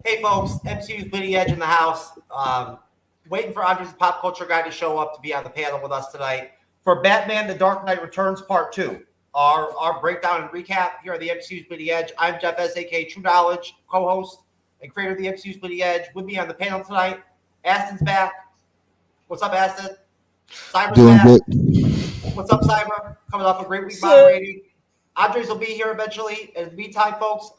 Hey folks, MCU'S Bleeding Edge in the house. Waiting for Andre's pop culture guy to show up to be on the panel with us tonight for Batman: The Dark Knight Returns Part 2. Our breakdown and recap here on the MCU'S Bleeding Edge. I'm Jeff S, aka TrueKnowledge, co-host and creator of the MCU'S Bleeding Edge. With me on the panel tonight, Aston's back. What's up, Aston? Cyber's Doing back. good. What's up, Cyber? Coming off a great week moderating. Andres will be here eventually. In the meantime, folks,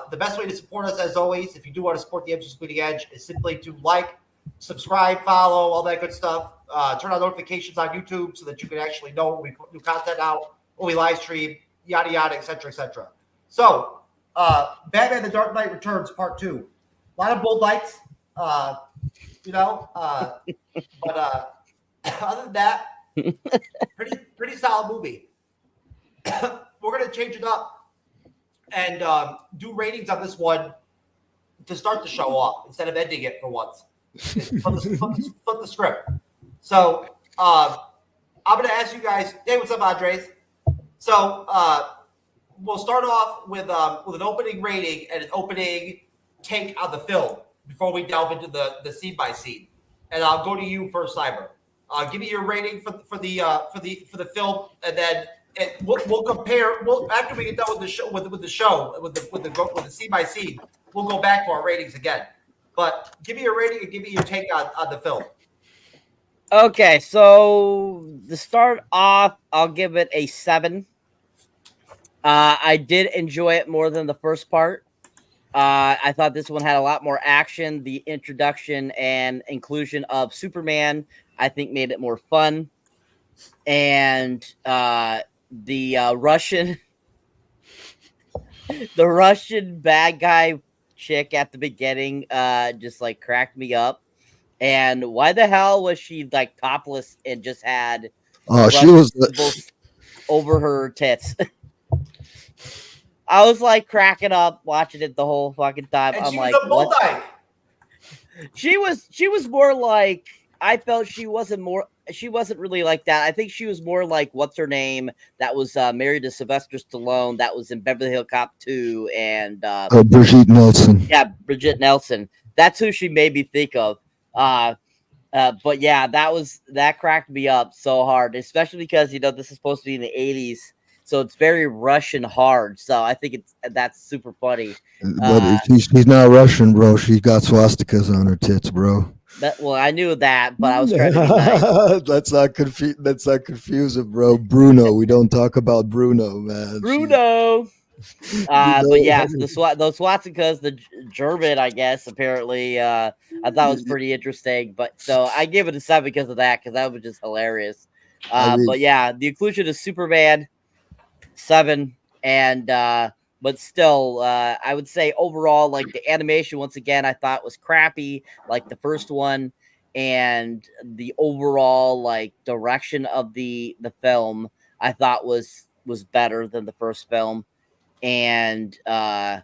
the best way to support us, as always, if you do want to support the MCU'S Bleeding Edge, is simply to like, subscribe, follow, all that good stuff. Turn on notifications on YouTube so that you can actually know when we put new content out, when we live stream, yada, yada, et cetera, et cetera. So, Batman: The Dark Knight Returns Part 2. A lot of bold lights, but other than that, pretty solid movie. We're going to change it up and do ratings on this one to start the show off instead of ending it for once. Flip the script. So I'm going to ask you guys, hey, what's up, Andres? So we'll start off with an opening rating and an opening take on the film before we delve into the scene by scene. And I'll go to you first, Cyber. Give me your rating for the film, and then we'll compare. After we get done with the show with the scene by scene, we'll go back to our ratings again. But give me your rating and give me your take on the film. Okay, so to start off, I'll give it a 7. I did enjoy it more than the first part. I thought this one had a lot more action. The introduction and inclusion of Superman, I think, made it more fun. And the Russian bad guy chick at the beginning just like cracked me up. And why the hell was she like topless and just had She was over her tits? I was like cracking up watching it the whole fucking time. And I'm she like, was a bulldog. She was more like, I felt she wasn't really like that. I think she was more like, what's her name? That was married to Sylvester Stallone. That was in Beverly Hills Cop 2 and Brigitte Nelson. Yeah, Brigitte Nelson. That's who she made me think of. But yeah, that cracked me up so hard, especially because this is supposed to be in the 80s. So it's very Russian hard. So I think that's super funny. But she's not Russian, bro. She got swastikas on her tits, bro. Well, I knew that, but I was trying to be nice. Let's not confuse it, bro. Bruno. We don't talk about Bruno, man. Bruno. But yeah, those swastikas, the German, I guess, apparently, I thought was pretty interesting. But so I gave it a 7 because of that, because that was just hilarious. But yeah, the inclusion of Superman, 7, and but still, I would say overall, like the animation, once again, I thought was crappy, like the first one, and the overall like direction of the film, I thought was better than the first film, and I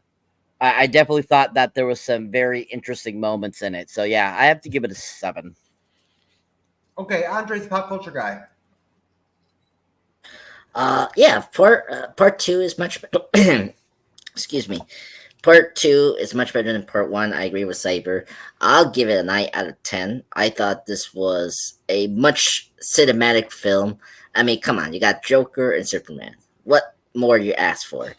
definitely thought that there was some very interesting moments in it. So yeah, I have to give it a 7. Okay, Andre's the pop culture guy. Part 2 is much better. Excuse me. Part 2 is much better than part 1. I agree with Cyber. I'll give it a 9 out of 10. I thought this was a much cinematic film. I mean, come on, you got Joker and Superman. What more do you ask for?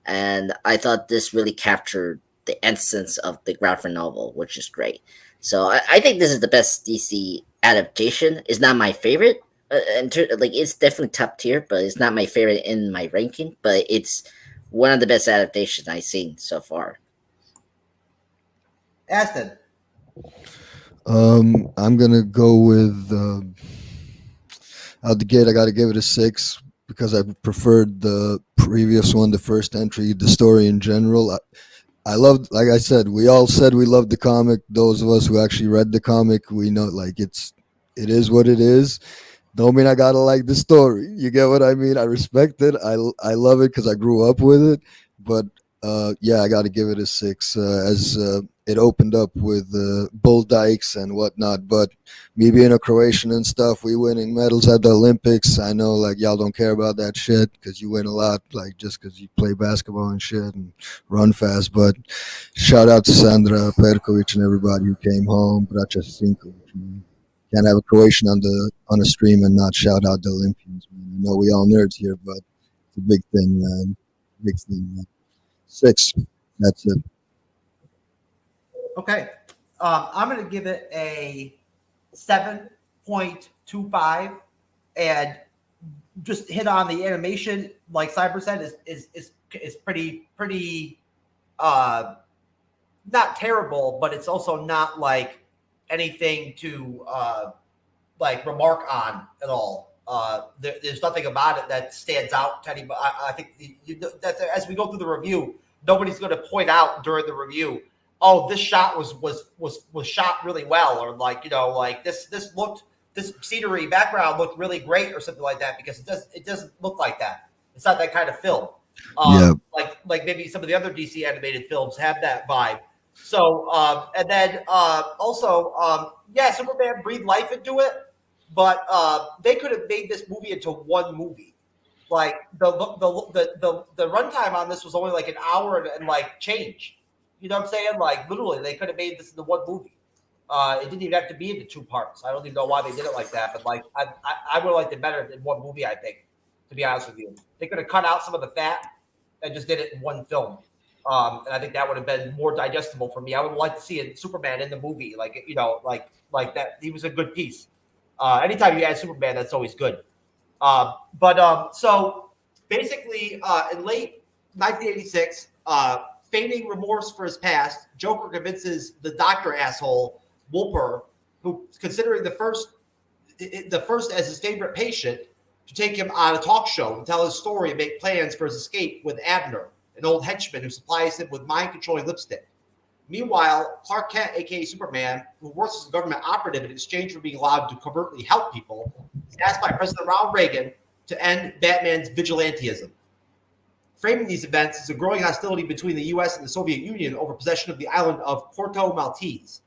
And I thought this really captured the essence of the graphic novel, which is great. So I think this is the best DC adaptation. It's not my favorite. It's definitely top tier, but it's not my favorite in my ranking. But it's one of the best adaptations I've seen so far. Aston. I'm gonna go with out the gate. I got to give it a 6 because I preferred the previous one, the first entry, the story in general. I loved, like I said, we all said we loved the comic. Those of us who actually read the comic, we know like it is what it is. Don't mean I gotta like the story. You get what I mean? I respect it. I love it because I grew up with it. But Yeah, I got to give it a 6. As it opened up with bull dykes and whatnot, but me being a Croatian and stuff, we winning medals at the Olympics. I know, like, y'all don't care about that shit because you win a lot, like, just because you play basketball and shit and run fast. But shout out to Sandra Perkovic and everybody who came home. Braća Sinkovic, man. Can't have a Croatian on a stream and not shout out the Olympians, man. I know we all nerds here, but it's a big thing, man. Big thing, man. 6. That's it. Okay. I'm going to give it a 7.25 and just hit on the animation. Like Cyber said, is pretty not terrible, but it's also not like anything to like remark on at all. There's nothing about it that stands out to anybody. I think that as we go through the review, nobody's going to point out during the review, oh, this shot was shot really well, or like, you know, like this scenery background looked really great, or something like that, because it doesn't look like that. It's not that kind of film. Yeah. Like maybe some of the other DC animated films have that vibe. So and then also yeah, Superman breathed life into it, but they could have made this movie into one movie. Like the runtime on this was only like an hour and like change. You know what I'm saying? Like literally, they could have made this into one movie. It didn't even have to be into 2 parts. I don't even know why they did it like that, but like I would have liked it better in one movie. I think, to be honest with you, they could have cut out some of the fat and just did it in one film. And I think that would have been more digestible for me. I would like to see a Superman in the movie, like, you know, like that. He was a good piece. Anytime you add Superman, that's always good. So basically, in late 1986, feigning remorse for his past, Joker convinces the doctor asshole Wolper, who considering the first as his favorite patient, to take him on a talk show and tell his story and make plans for his escape with Abner, an old henchman who supplies him with mind-controlling lipstick. Meanwhile, Clark Kent, a.k.a. Superman, who works as a government operative in exchange for being allowed to covertly help people, is asked by President Ronald Reagan to end Batman's vigilantism. Framing these events is a growing hostility between the U.S. and the Soviet Union over possession of the island of Corto Maltese.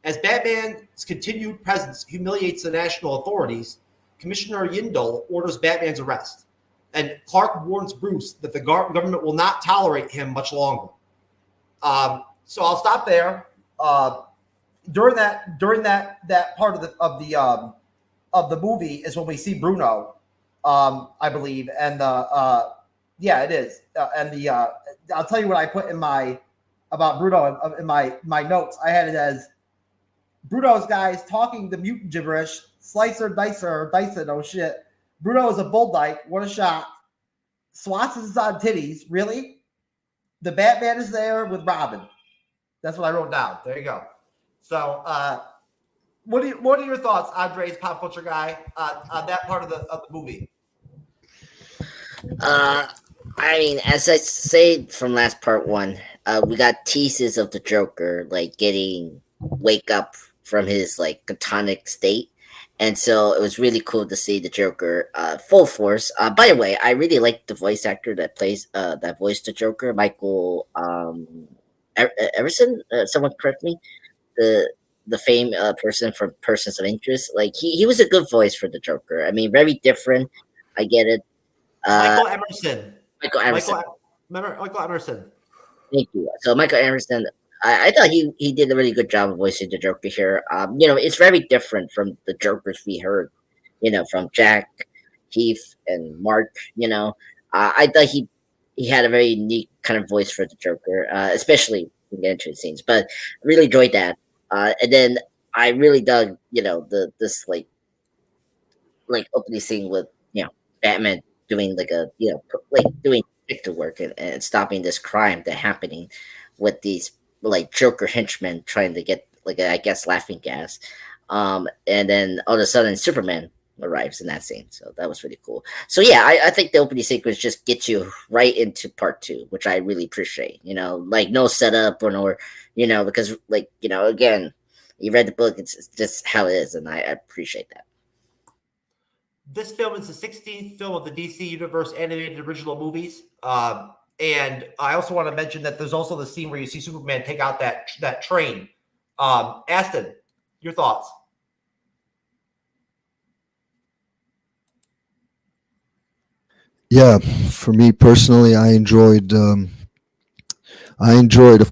As Batman's continued presence humiliates the national authorities, Commissioner Yindel orders Batman's arrest, and Clark warns Bruce that the government will not tolerate him much longer. So I'll stop there. During that part of the movie is when we see Bruno, I believe, and yeah, it is. I'll tell you what I put in about Bruno in my notes. I had it as Bruno's guys talking the mutant gibberish. Slicer, Dicer, Dyson, oh shit. Bruno is a bull dyke. What a shot. Swats is on titties. Really? The Batman is there with Robin. That's what I wrote down. There you go. So, what are your thoughts, Andre's pop culture guy, on that part of the movie? I mean, as I said from last part 1, we got teases of the Joker like getting wake up from his like catonic state, and so it was really cool to see the Joker full force. By the way, I really like the voice actor that plays that voiced the Joker, Michael Everson. Someone correct me. The famed person from Persons of Interest. Like he was a good voice for the Joker. I mean, very different. I get it. Michael Emerson. Michael Emerson. Michael Emerson. Thank you. So Michael Emerson, I thought he did a really good job of voicing the Joker here. You know, it's very different from the Jokers we heard, you know, from Jack, Keith, and Mark. You know, I thought he had a very unique kind of voice for the Joker, especially in the entrance scenes. But I really enjoyed that. And then I really dug, you know, this like opening scene with, you know, Batman doing like a, you know, like doing detective work and stopping this crime that happening with these like Joker henchmen trying to get like I guess laughing gas, and then all of a sudden Superman arrives in that scene. So that was really cool. So yeah, I think the opening sequence just gets you right into part 2, which I really appreciate. You know, like no setup or no, you know, because like, you know, again, you read the book, it's just how it is, and I appreciate that. This film is the 16th film of the DC Universe animated original movies. And I also want to mention that there's also the scene where you see Superman take out that train. Aston, your thoughts? Yeah, for me personally, I enjoyed, of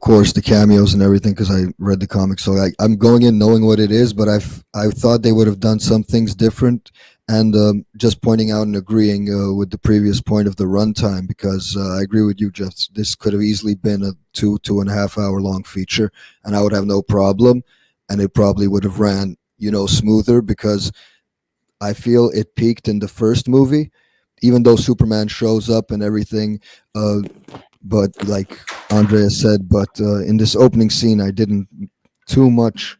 course, the cameos and everything because I read the comics. So I'm going in knowing what it is, but I thought they would have done some things different. And just pointing out and agreeing with the previous point of the runtime, because I agree with you, Jeff. This could have easily been a 2.5 hour long feature, and I would have no problem. And it probably would have ran, smoother, because I feel it peaked in the first movie, even though Superman shows up and everything. But like Andrea said, in this opening scene, I didn't too much.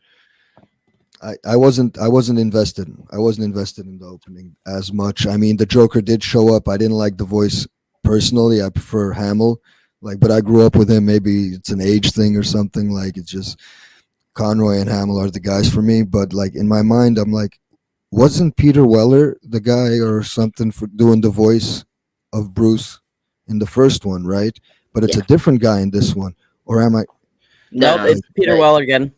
I wasn't invested. I wasn't invested in the opening as much. I mean, the Joker did show up. I didn't like the voice personally. I prefer Hamill. But I grew up with him. Maybe it's an age thing or something. Like, it's just Conroy and Hamill are the guys for me. But like in my mind, I'm like, wasn't Peter Weller the guy or something for doing the voice of Bruce in the first one, right? But it's a different guy in this one, or am I? No, it's Peter Weller again.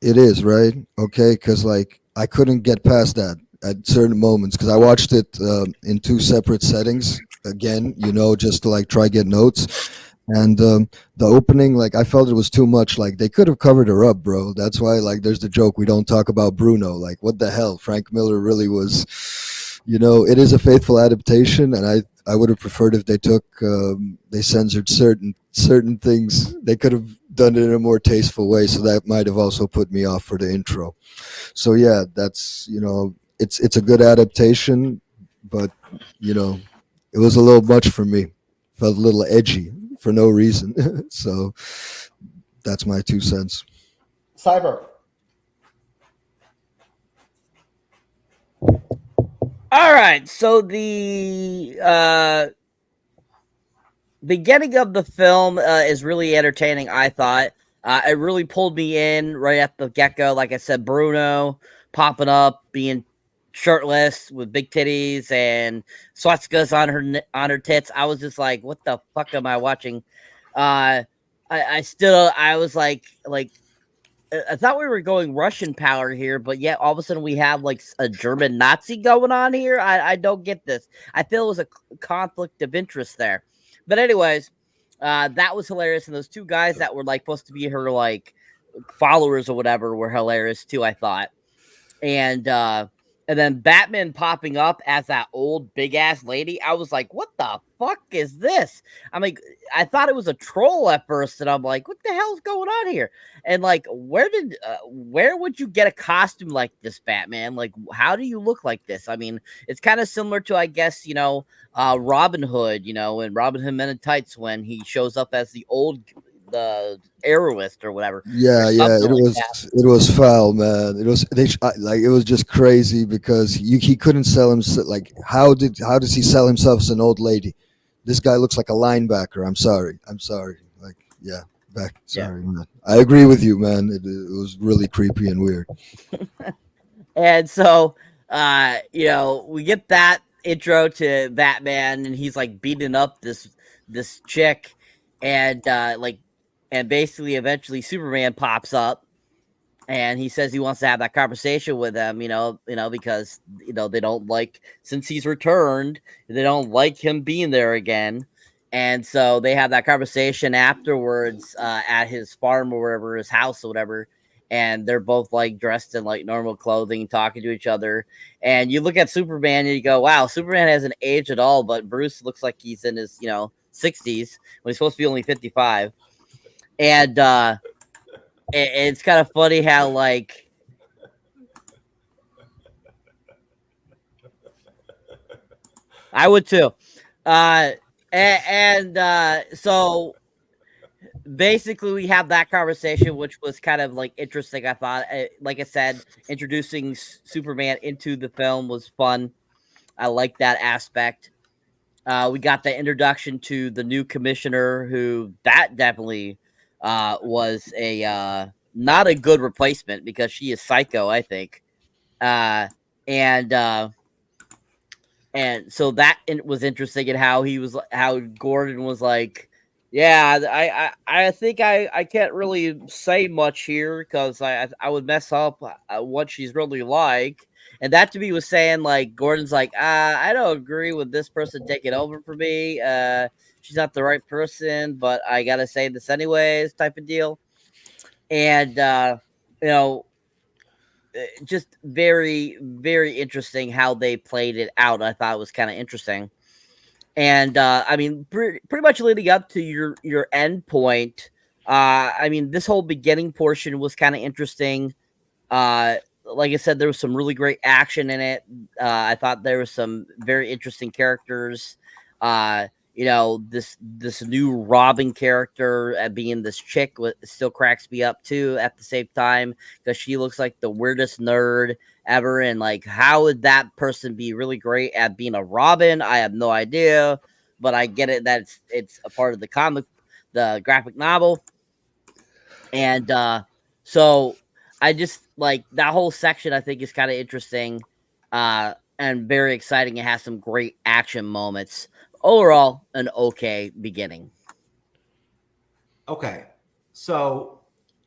It is, right? Okay, because like I couldn't get past that at certain moments because I watched it in two separate settings again, just to like try get notes. And the opening, like I felt it was too much. Like they could have covered her up, bro. That's why, like, there's the joke we don't talk about Bruno. Like, what the hell? Frank Miller really was, it is a faithful adaptation, and I would have preferred if they took they censored certain things. They could have done it in a more tasteful way, so that might have also put me off for the intro. So yeah, that's it's a good adaptation, but it was a little much for me. Felt a little edgy for no reason. So that's my 2 cents. Cyber. All right, so the beginning of the film is really entertaining, I thought. It really pulled me in right at the get-go. Like I said, Bruno popping up, being shirtless with big titties and swastikas on her tits. I was just like, what the fuck am I watching? I was like I thought we were going Russian power here, but yet all of a sudden we have like a German Nazi going on here. I don't get this. I feel it was a conflict of interest there. But anyways, that was hilarious. And those two guys that were like supposed to be her like followers or whatever were hilarious too, I thought. And then Batman popping up as that old big ass lady. I was like, what the fuck is this? I'm like, I thought it was a troll at first, and I'm like, what the hell's going on here? And like, where would you get a costume like this, Batman? Like, how do you look like this? I mean, it's kind of similar to, I guess, Robin Hood, in Robin Hood Men in Tights when he shows up as the heroist or whatever. Yeah, it was foul, man. It was it was just crazy because he couldn't sell himself. Like, how does he sell himself as an old lady? This guy looks like a linebacker. I'm sorry. Like, yeah, sorry, man. I agree with you, man. It was really creepy and weird. And so, we get that intro to Batman, and he's like beating up this chick, and and basically eventually Superman pops up and he says he wants to have that conversation with him, because they don't like, since he's returned, they don't like him being there again. And so they have that conversation afterwards at his farm or wherever, his house or whatever. And they're both like dressed in like normal clothing, talking to each other. And you look at Superman and you go, wow, Superman hasn't aged at all, but Bruce looks like he's in his 60s when he's supposed to be only 55. And it's kind of funny how like I would too. So basically we have that conversation, which was kind of like interesting. I thought, like I said, introducing Superman into the film was fun. I like that aspect. We got the introduction to the new commissioner, who that definitely was a not a good replacement because she is psycho, I think. And And so that was interesting, and how Gordon was like, yeah, I think I can't really say much here because I would mess up what she's really like. And that to me was saying like Gordon's like, I don't agree with this person taking over for me. She's not the right person, but I gotta say this anyways, type of deal. And you know, just very, very interesting how they played it out. I thought it was kind of interesting. And I mean, pretty much leading up to your end point. I mean, this whole beginning portion was kind of interesting. Like I said, there was some really great action in it. I thought there was some very interesting characters. This new Robin character being this chick still cracks me up too at the same time because she looks like the weirdest nerd ever. And like, how would that person be really great at being a Robin? I have no idea, but I get it that it's a part of the graphic novel. And so I just like that whole section. I think is kind of interesting and very exciting. It has some great action moments. Overall, an okay beginning. Okay, so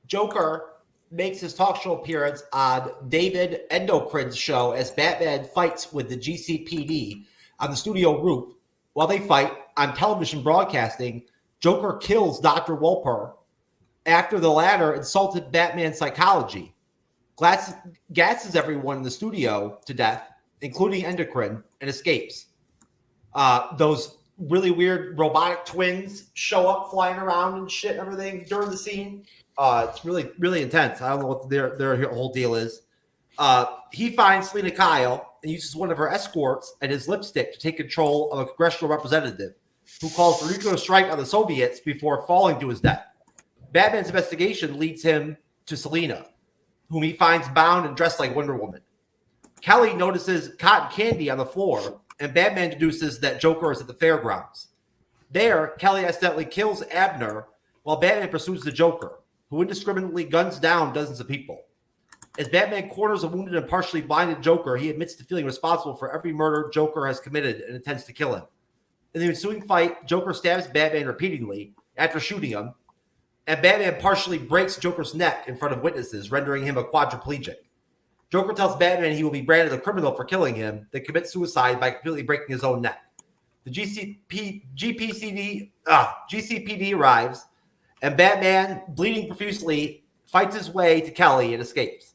Joker makes his talk show appearance on David Endocrin's show as Batman fights with the GCPD on the studio roof. While they fight on television broadcasting, Joker kills Dr. Wolper after the latter insulted Batman's psychology. Gasses everyone in the studio to death, including Endocrine, and escapes. Those really weird robotic twins show up flying around and shit and everything during the scene. It's really, really intense. I don't know what their whole deal is. He finds Selena Kyle and uses one of her escorts and his lipstick to take control of a congressional representative who calls for nuclear strike on the Soviets before falling to his death. Batman's investigation leads him to Selena, whom he finds bound and dressed like Wonder Woman. Kelly notices cotton candy on the floor, and Batman deduces that Joker is at the fairgrounds. There, Kelly accidentally kills Abner while Batman pursues the Joker, who indiscriminately guns down dozens of people. As Batman corners a wounded and partially blinded Joker, he admits to feeling responsible for every murder Joker has committed and intends to kill him. In the ensuing fight, Joker stabs Batman repeatedly after shooting him, and Batman partially breaks Joker's neck in front of witnesses, rendering him a quadriplegic. Joker tells Batman he will be branded a criminal for killing him, then commits suicide by completely breaking his own neck. The GCPD arrives, and Batman, bleeding profusely, fights his way to Kelly and escapes.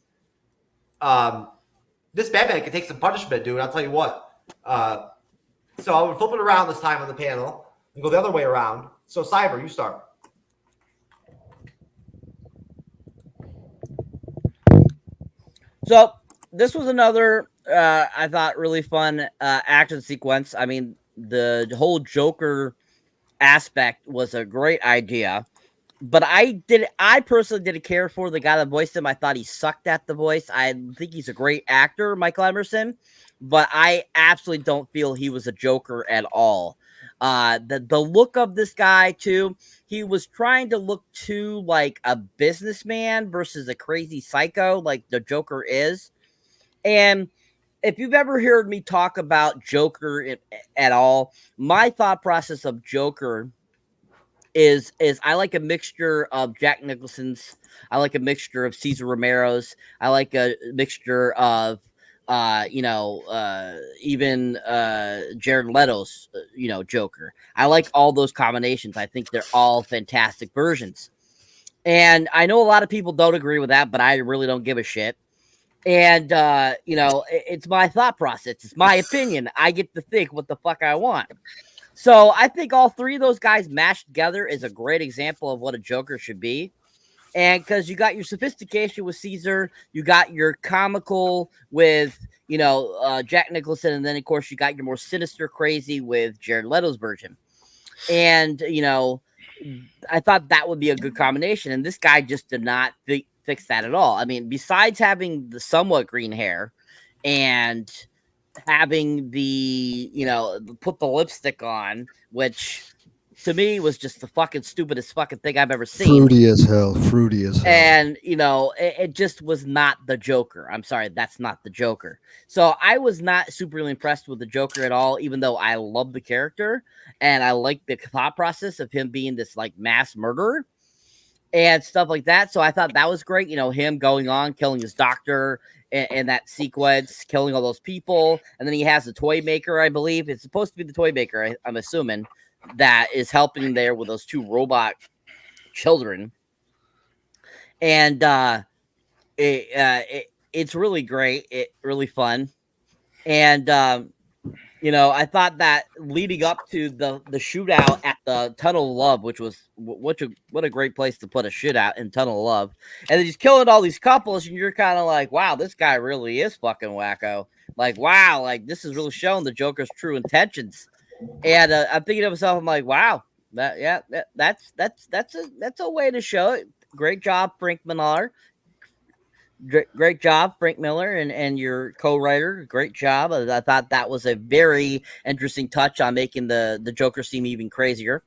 This Batman can take some punishment, dude. I'll tell you what. So I'm going to flip it around this time on the panel and go the other way around. So, Cyber, you start. So this was another, I thought, really fun action sequence. I mean, the whole Joker aspect was a great idea, but I personally didn't care for the guy that voiced him. I thought he sucked at the voice. I think he's a great actor, Michael Emerson, but I absolutely don't feel he was a Joker at all. The look of this guy too, he was trying to look too like a businessman versus a crazy psycho like the Joker is. And if you've ever heard me talk about Joker at all, my thought process of Joker is I like a mixture of Jack Nicholson's, I like a mixture of Cesar Romero's, I like a mixture of even Jared Leto's, Joker. I like all those combinations. I think they're all fantastic versions. And I know a lot of people don't agree with that, but I really don't give a shit. And, it's my thought process. It's my opinion. I get to think what the fuck I want. So I think all three of those guys mashed together is a great example of what a Joker should be. And because you got your sophistication with Caesar, you got your comical with, Jack Nicholson, and then, of course, you got your more sinister crazy with Jared Leto's version. And, I thought that would be a good combination. And this guy just did not fix that at all. I mean, besides having the somewhat green hair and having the, put the lipstick on, which to me was just the fucking stupidest fucking thing I've ever seen. Fruity as hell. Fruity as hell. And, you know, it just was not the Joker. I'm sorry, that's not the Joker. So I was not super impressed with the Joker at all, even though I love the character and I like the thought process of him being this like mass murderer and stuff like that. So I thought that was great. You know, him going on, killing his doctor in that sequence, killing all those people. And then he has the toy maker, I believe. It's supposed to be the toy maker, I'm assuming, that is helping there with those two robot children. And it's really great. It's really fun. And, you know, I thought that leading up to the shootout at the Tunnel of Love, which was what a great place to put a shootout in Tunnel of Love. And then he's killing all these couples, and you're kind of like, wow, this guy really is fucking wacko. Like, wow, like this is really showing the Joker's true intentions. And I'm thinking to myself, I'm like, wow, that's a way to show it. Great job, Frank Miller. Great job, Frank Miller, and your co-writer. Great job. I thought that was a very interesting touch on making the Joker seem even crazier.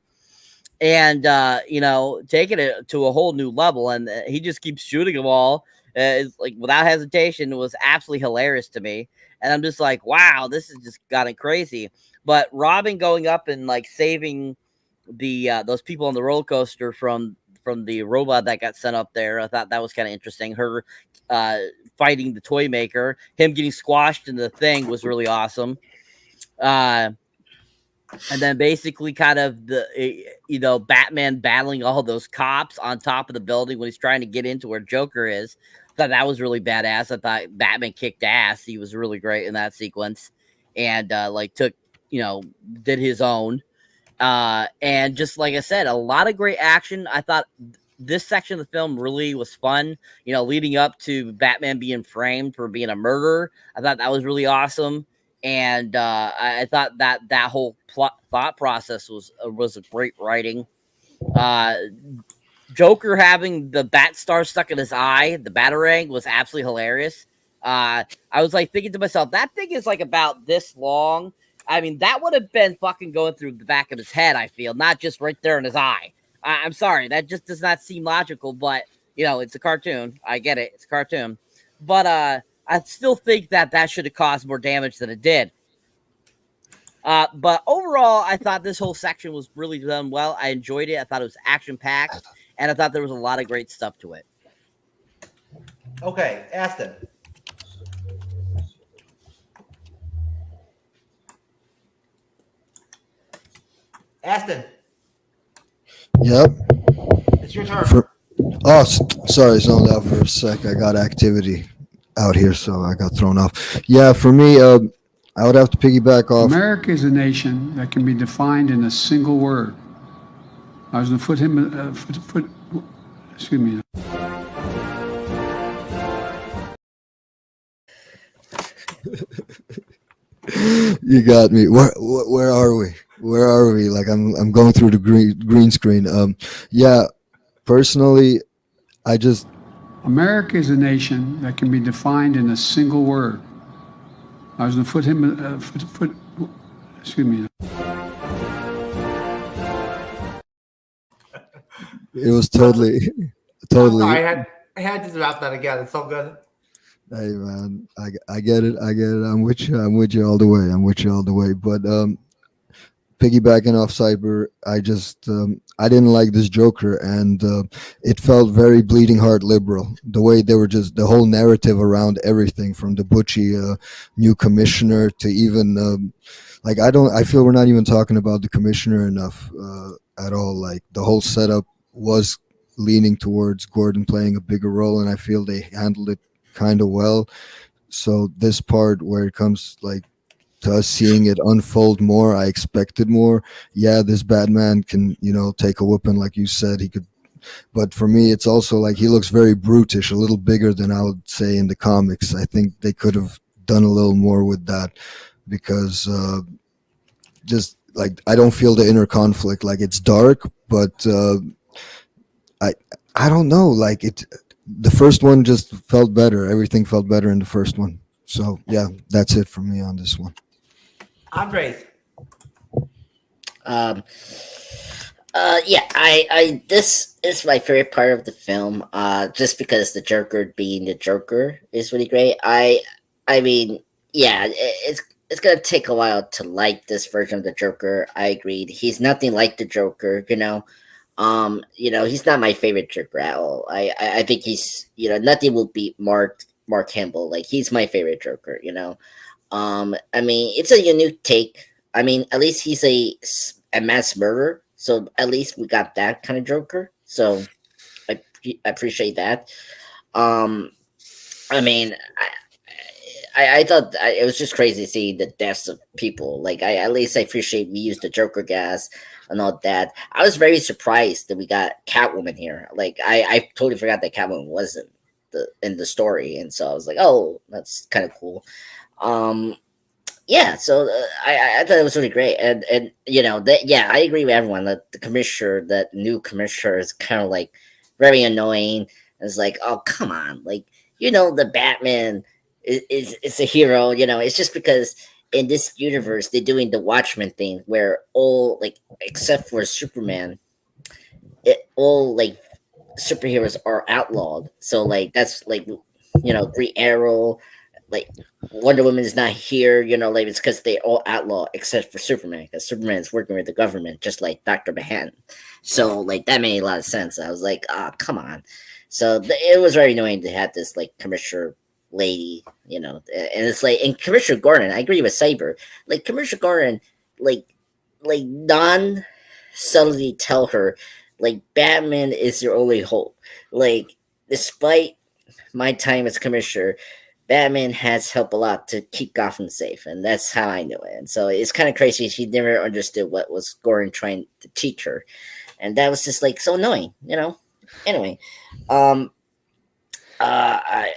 And, you know, taking it to a whole new level. And he just keeps shooting them all. It's like without hesitation. It was absolutely hilarious to me. And I'm just like, wow, this has just gotten crazy. But Robin going up and like saving the those people on the roller coaster from the robot that got sent up there. I thought that was kind of interesting. Her fighting the toy maker, him getting squashed in the thing was really awesome. And then basically kind of the, you know, Batman battling all those cops on top of the building when he's trying to get into where Joker is. I thought that was really badass. I thought Batman kicked ass. He was really great in that sequence. And like took, you know, did his own. And just like I said, a lot of great action. I thought this section of the film really was fun, you know, leading up to Batman being framed for being a murderer. I thought that was really awesome. And I thought that whole thought process was a great writing. Joker having the bat star stuck in his eye, the Batarang, was absolutely hilarious. I was like thinking to myself, that thing is like about this long. I mean, that would have been fucking going through the back of his head, I feel, not just right there in his eye. I'm sorry, that just does not seem logical, but, you know, it's a cartoon. I get it. It's a cartoon. But I still think that should have caused more damage than it did. But overall, I thought this whole section was really done well. I enjoyed it. I thought it was action-packed, and I thought there was a lot of great stuff to it. Okay, Aston. Aston. Yep. It's your turn. Sorry, zoned out for a sec. I got activity out here, so I got thrown off. Yeah, for me, I would have to piggyback off. America is a nation that can be defined in a single word. I was going to excuse me. You got me. Where are we? Where are we? Like I'm going through the green screen. Yeah, personally, America is a nation that can be defined in a single word. I was going to excuse me. It was totally. I had to drop that again. It's so good. Hey man, I get it. I'm with you all the way. But piggybacking off Cyber, I didn't like this Joker, and it felt very bleeding heart liberal. The way they were just the whole narrative around everything, from the Butchie new commissioner to even I feel we're not even talking about the commissioner enough at all. Like the whole setup was leaning towards Gordon playing a bigger role, and I feel they handled it kind of well. So this part where it comes like to us seeing it unfold more, I expected more. Yeah, this Batman can, you know, take a whooping like you said he could, but for me it's also like he looks very brutish, a little bigger than I would say in the comics. I think they could have done a little more with that, because just like I don't feel the inner conflict. Like it's dark, but I don't know, like the first one just felt better. Everything felt better in the first one. So yeah, that's it for me on this one. Andres. Um, yeah, I this is my favorite part of the film. Just because the Joker being the Joker is really great. I mean, yeah, it's gonna take a while to like this version of the Joker. I agreed. He's nothing like the Joker, you know. He's not my favorite Joker at all. I think he's, nothing will beat Mark Hamill. Like, he's my favorite Joker. I mean, it's a unique take. I mean, at least he's a mass murderer, so at least we got that kind of Joker. So I appreciate that. Um, I mean, I thought it was just crazy to see the deaths of people. Like, at least I appreciate we used the Joker gas and all that. I was very surprised that we got Catwoman here. Like, I totally forgot that Catwoman wasn't in the story, and so I was like, oh, that's kind of cool. Um, yeah, so I thought it was really great, and that, yeah, I agree with everyone that the commissioner, that new commissioner, is kind of like very annoying. It's like, oh, come on, like, the Batman is a hero. It's just because in this universe they're doing the Watchmen thing where all, like, except for Superman, all, like, superheroes are outlawed. So, like, that's like, Green Arrow, like, Wonder Woman is not here, like, it's because they all outlaw except for Superman, because Superman is working with the government, just like Dr. Manhattan. So, like, that made a lot of sense. I was like, oh, come on. So it was very annoying to have this, like, commissioner lady, and it's like, and Commissioner Gordon, I agree with Saber, like, Commissioner Gordon, like non subtly tell her, like, Batman is your only hope. Like, despite my time as commissioner, Batman has helped a lot to keep Gotham safe, and that's how I knew it. And so it's kind of crazy. She never understood what was Gordon trying to teach her, and that was just, like, so annoying. Anyway, um, I,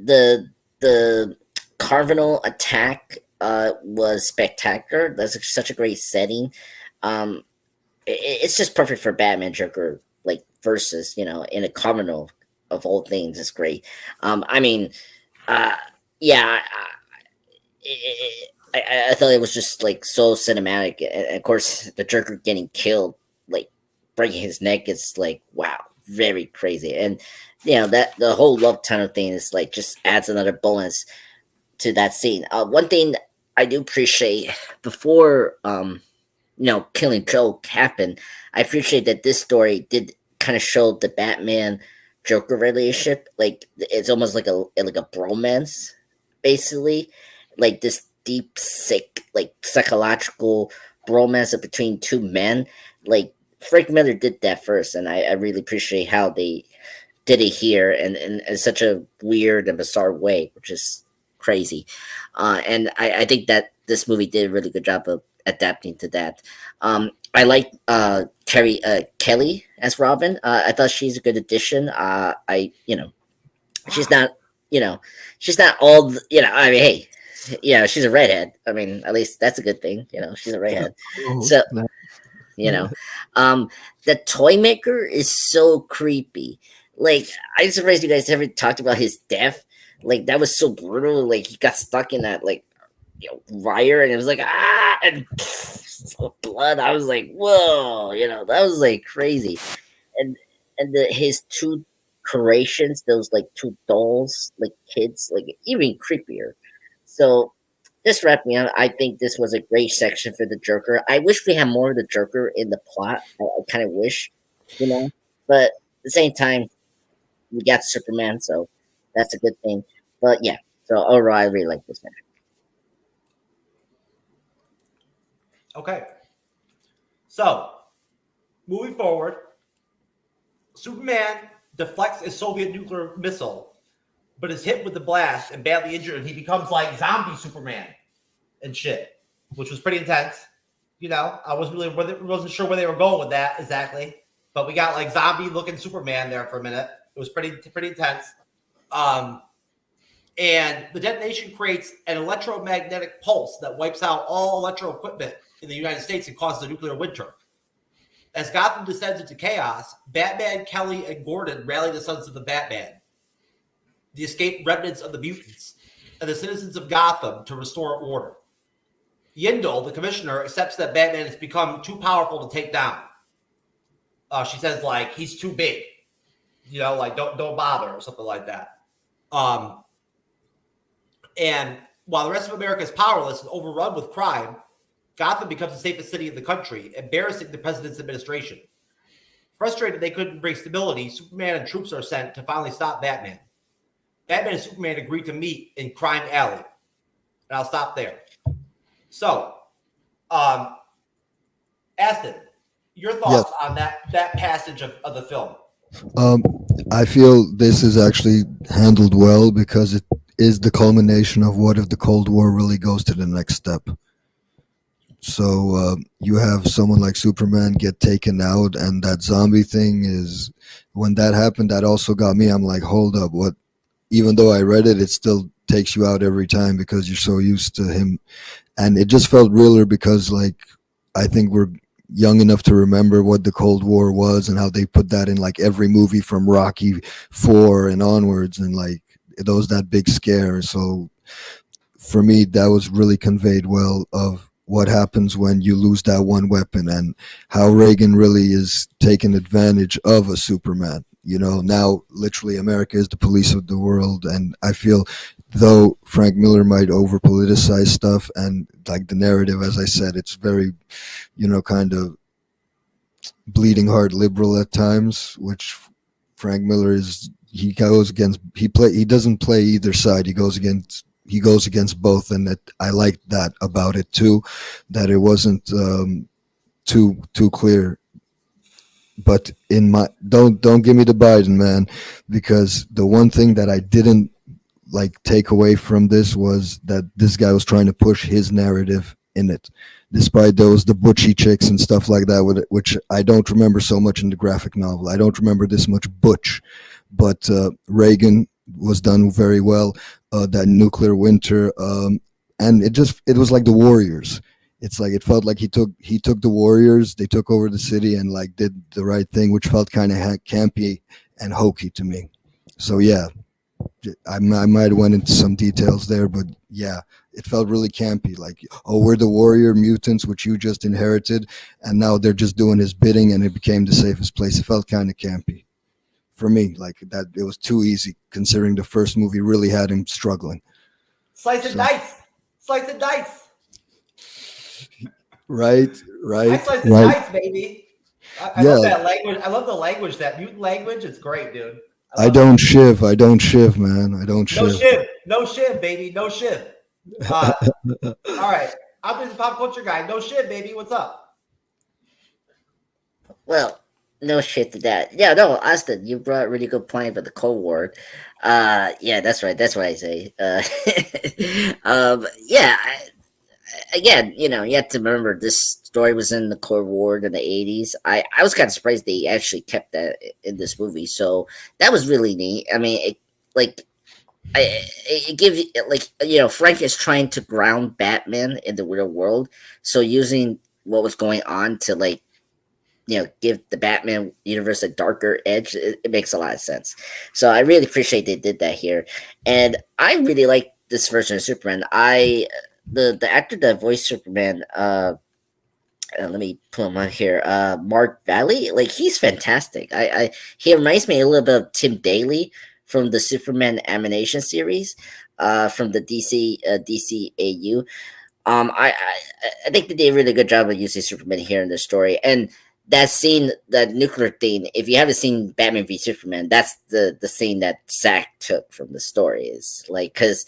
the Cardinal attack was spectacular. That's such a great setting. Um, it's just perfect for Batman Joker, like, versus, in a Cardinal of all things. It's great. I mean, uh, yeah, I thought it was just, like, so cinematic, and of course the Joker getting killed, like, breaking his neck, is like, wow, very crazy. And that the whole love tunnel thing is, like, just adds another bonus to that scene. One thing I do appreciate before Killing Joke happened, I appreciate that this story did kind of show the Batman Joker relationship. Like, it's almost like a bromance, basically, like this deep, sick, like, psychological bromance between two men. Like, Frank Miller did that first, and I really appreciate how they did it here, and in such a weird and bizarre way, which is crazy. And I think that this movie did a really good job of adapting to that. I like Kelly as Robin. I thought she's a good addition. She's not, she's not all, I mean, hey, she's a redhead. I mean, at least that's a good thing. She's a redhead. So, the toy maker is so creepy. Like, I'm surprised you guys ever talked about his death. Like, that was so brutal. Like, he got stuck in that, like, wire, and it was like, and blood. I was like, whoa, that was, like, crazy. And his two creations, those, like, two dolls, like, kids, like, even creepier. So, just wrap me up. I think this was a great section for the Joker. I wish we had more of the Joker in the plot. I kind of wish, but at the same time, we got Superman, so that's a good thing. But yeah, so overall, I really like this match. Okay. So, moving forward, Superman deflects a Soviet nuclear missile, but is hit with the blast and badly injured, and he becomes like zombie Superman and shit, which was pretty intense. I wasn't sure where they were going with that exactly, but we got, like, zombie-looking Superman there for a minute. It was pretty intense. And the detonation creates an electromagnetic pulse that wipes out all electro equipment in the United States and causes a nuclear winter. As Gotham descends into chaos, Batman, Kelly, and Gordon rally the sons of the Batman, the escaped remnants of the mutants, and the citizens of Gotham to restore order. Yindel, the commissioner, accepts that Batman has become too powerful to take down. She says, like, he's too big. You know, like, don't bother or something like that. And while the rest of America is powerless and overrun with crime, Gotham becomes the safest city in the country, embarrassing the president's administration. Frustrated they couldn't bring stability, Superman and troops are sent to finally stop Batman. Batman and Superman agree to meet in Crime Alley. And I'll stop there. So, Aston, your thoughts on that passage of the film? I feel this is actually handled well because it is the culmination of what if the Cold War really goes to the next step. So you have someone like Superman get taken out, and that zombie thing is, when that happened, that also got me. I'm like, hold up, what? Even though I read it, it still takes you out every time because you're so used to him. And it just felt realer because, like, I think we're young enough to remember what the Cold War was and how they put that in like every movie from Rocky IV and onwards, and like it was that big scare. So for me, that was really conveyed well of what happens when you lose that one weapon and how Reagan really is taking advantage of a Superman. You know, now literally America is the police of the world. And I feel, though Frank Miller might over politicize stuff and like the narrative, as I said, it's very, you know, kind of bleeding heart liberal at times, which Frank Miller is. He goes against, he doesn't play either side. He goes against both, and I liked that about it too, that it wasn't too clear. But in my don't give me the Biden, man, because the one thing that I didn't like take away from this was that this guy was trying to push his narrative in it, despite the butchy chicks and stuff like that, which I don't remember so much in the graphic novel. I don't remember this much butch, but Reagan was done very well. That nuclear winter, and it was like the Warriors. It's like it felt like he took the Warriors, they took over the city and like did the right thing, which felt kind of campy and hokey to me. So yeah, I might have went into some details there, but yeah, it felt really campy. Like, oh, we're the warrior mutants, which you just inherited, and now they're just doing his bidding, and it became the safest place. It felt kind of campy for me, like that. It was too easy, considering the first movie really had him struggling. Slice and dice. Right. I slice and dice, baby. I Yeah. love that language. I love the language, that mutant language. It's great, dude. I don't shiv, man. I don't shiv. No shiv, baby. No shiv. All right. I'm just a pop culture guy. No shiv, baby. What's up? Well, no shit to that. Yeah, no, Austin, you brought a really good point about the Cold War. Yeah, that's right. That's what I say. Yeah. Again, you know, you have to remember this story was in the Cold War in the 80s. I was kind of surprised they actually kept that in this movie. So that was really neat. I mean, it gives you, like, you know, Frank is trying to ground Batman in the real world. So using what was going on to, like, you know, give the Batman universe a darker edge, it makes a lot of sense. So I really appreciate they did that here. And I really like this version of Superman. The actor that voiced Superman, let me pull him on here. Mark Valley, like, he's fantastic. He reminds me a little bit of Tim Daly from the Superman animation series, from the DCAU. I think they did a really good job of using Superman here in the story. And that scene, that nuclear thing, if you haven't seen Batman v Superman, that's the scene that Zack took from the story. Is like, because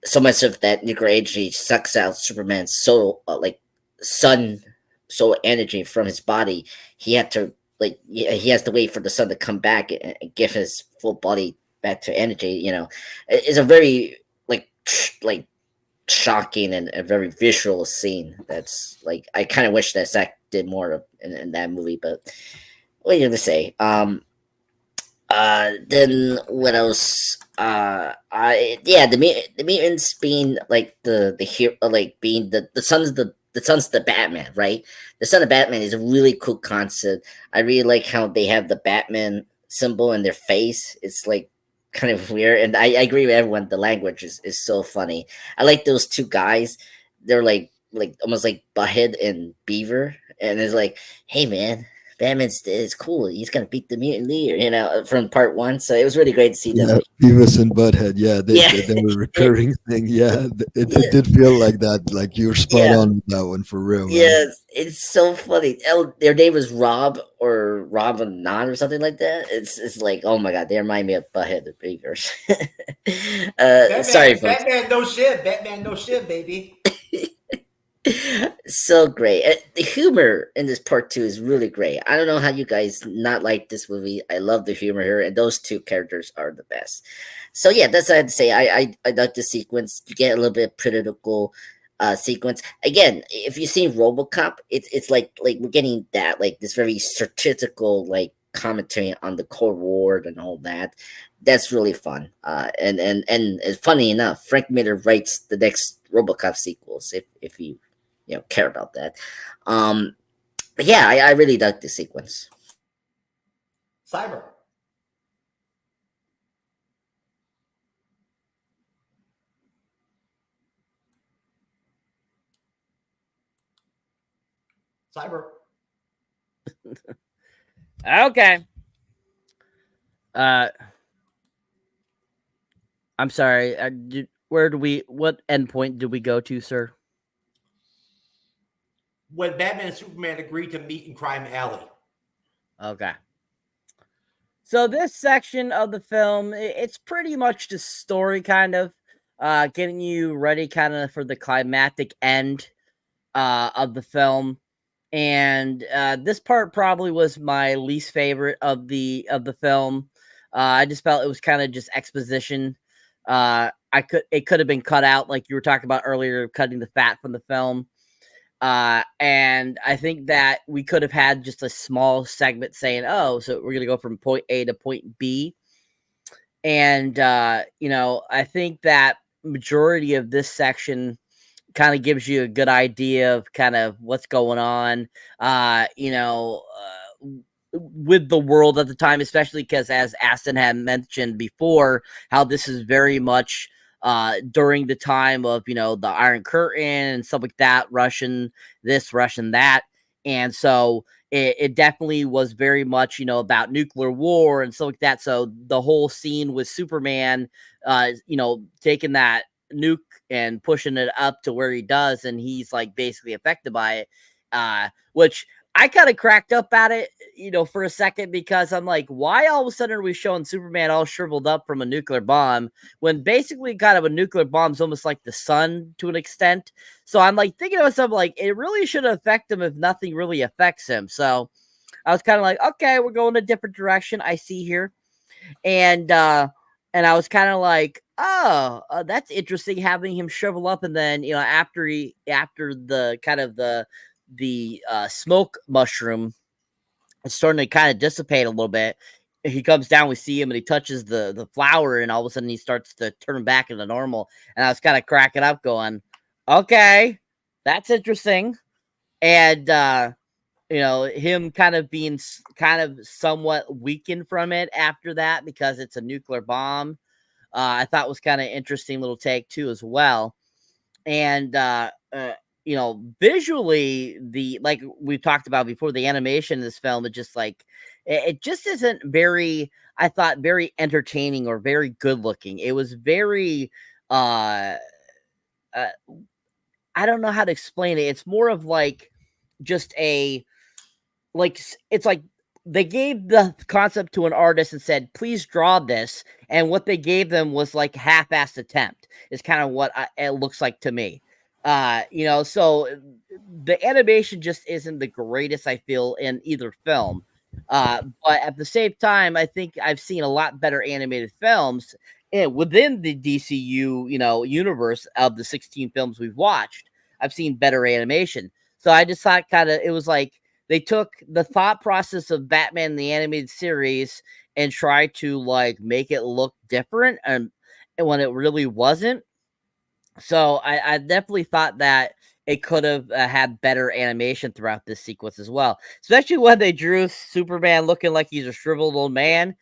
so much of that nuclear energy sucks out Superman's soul, soul energy from his body. He had to, like, he has to wait for the sun to come back and give his full body back to energy. You know, it's a very like shocking and a very visual scene. That's like, I kind of wish that Zack did more of in that movie, but what are you gonna say? Then what else? The mutants being like the hero, like being the sons of the Batman, right? The son of Batman is a really cool concept. I really like how they have the Batman symbol in their face. It's like kind of weird, and I agree with everyone. The language is so funny. I like those two guys. They're like like almost like Butthead and Beaver, and it's like, hey man, Batman's is cool. He's gonna beat the mutant leader, from part one. So it was really great to see them. Yeah, Beavis and Butthead. Yeah, Yeah. they were a recurring thing. Yeah, it Yeah. did feel like that. Like you were spot Yeah. on with that one for real, man. Yeah, it's so funny. Their name was Rob or Rob and Non or something like that. It's like, oh my god, they remind me of Butthead the Beavers. Sorry, folks. Batman no shit. Batman no shit, baby. So great. The humor in this part two is really great. I don't know how you guys not like this movie. I love the humor here, and those two characters are the best. So yeah, that's what I had to say. I like the sequence. You get a little bit of political sequence. Again, if you've seen RoboCop, it's like we're getting that, like this very satirical like commentary on the Cold War and all that. That's really fun. And it's funny enough, Frank Miller writes the next RoboCop sequels if you care about that. But yeah, I really dug the sequence. Cyber. Cyber. Okay. I'm sorry. What endpoint did we go to, sir? When Batman and Superman agreed to meet in Crime Alley. Okay. So this section of the film, it's pretty much the story, kind of getting you ready kind of for the climactic end of the film. And this part probably was my least favorite of the film. I just felt it was kind of just exposition. It could have been cut out, like you were talking about earlier, cutting the fat from the film. And I think that we could have had just a small segment saying, oh, so we're going to go from point A to point B. And, I think that majority of this section kind of gives you a good idea of kind of what's going on, with the world at the time, especially because, as Aston had mentioned before, how this is very much during the time of, the Iron Curtain and stuff like that, Russian this, Russian that. And so it definitely was very much, about nuclear war and stuff like that. So the whole scene with Superman, taking that nuke and pushing it up to where he does, and he's like basically affected by it, which I kind of cracked up at it, for a second, because I'm like, why all of a sudden are we showing Superman all shriveled up from a nuclear bomb when basically kind of a nuclear bomb is almost like the sun to an extent? So I'm like thinking to myself, like, it really should affect him if nothing really affects him. So I was kind of like, okay, we're going a different direction. I see here. And I was kind of like, oh, that's interesting, having him shrivel up. And then, after the kind of the smoke mushroom is starting to kind of dissipate a little bit, he comes down, we see him, and he touches the flower, and all of a sudden he starts to turn back into normal. And I was kind of cracking up going, okay, that's interesting. And him kind of being kind of somewhat weakened from it after that because it's a nuclear bomb, I thought was kind of interesting little take too as well. And visually, like we talked about before, the animation in this film, it just isn't very, I thought, very entertaining or very good looking. It was very I don't know how to explain it. It's more of like just it's like they gave the concept to an artist and said, please draw this. And what they gave them was like half-assed attempt is kind of what it looks like to me. So the animation just isn't the greatest, I feel, in either film. But at the same time, I think I've seen a lot better animated films within the DCU, universe of the 16 films we've watched. I've seen better animation. So I just thought it was like they took the thought process of Batman the animated series and tried to like make it look different, and when it really wasn't. So I definitely thought that it could have had better animation throughout this sequence as well, especially when they drew Superman looking like he's a shriveled old man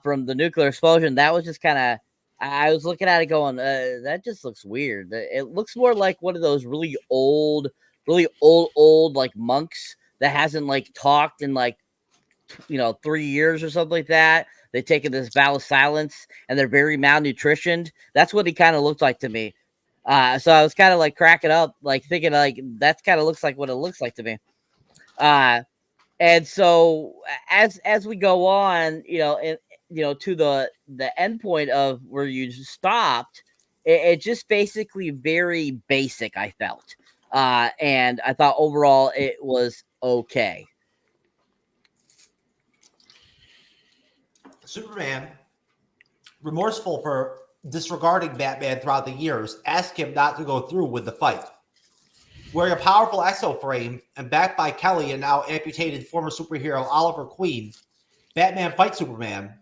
from the nuclear explosion. That was just kind of, I was looking at it going, that just looks weird. It looks more like one of those really old like monks that hasn't like talked in like 3 years or something like that. They've taken this vow of silence and they're very malnutritioned. That's what he kind of looked like to me. So I was kind of like cracking up, like thinking like that's kind of looks like what it looks like to me. And so as we go on, to the end point of where you stopped, it just basically very basic, I felt. And I thought overall it was okay. Superman, remorseful for disregarding Batman throughout the years, asked him not to go through with the fight. Wearing a powerful exo-frame and backed by Kelly and now amputated former superhero Oliver Queen, Batman fights Superman,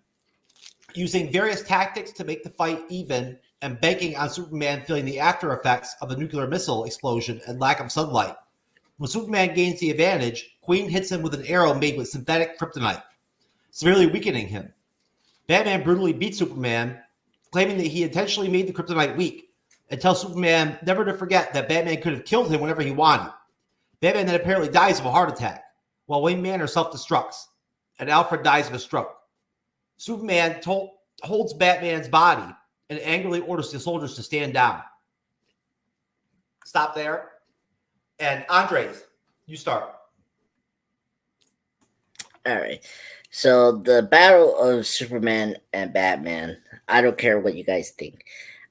using various tactics to make the fight even and banking on Superman feeling the after effects of the nuclear missile explosion and lack of sunlight. When Superman gains the advantage, Queen hits him with an arrow made with synthetic kryptonite, severely weakening him. Batman brutally beats Superman, claiming that he intentionally made the kryptonite weak, and tells Superman never to forget that Batman could have killed him whenever he wanted. Batman then apparently dies of a heart attack, while Wayne Manor self-destructs, and Alfred dies of a stroke. Superman holds Batman's body and angrily orders the soldiers to stand down. Stop there. And Andres, you start. All right. So the battle of Superman and Batman, I don't care what you guys think.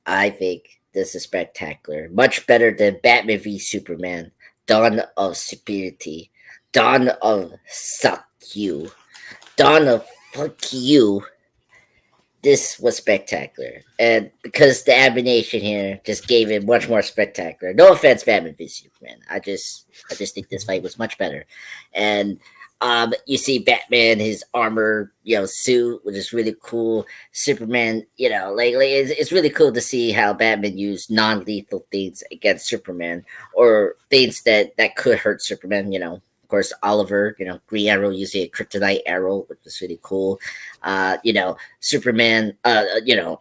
I think this is spectacular. Much better than Batman v Superman, Dawn of Superiority, Dawn of Suck You, Dawn of Fuck You. This was spectacular. And because the animation here just gave it much more spectacular. No offense, Batman v Superman. I just think this fight was much better. And you see Batman, his armor, suit, which is really cool. Superman, it's really cool to see how Batman used non-lethal things against Superman, or things that could hurt Superman. Of course, Oliver, Green Arrow using a kryptonite arrow, which was really cool. Superman,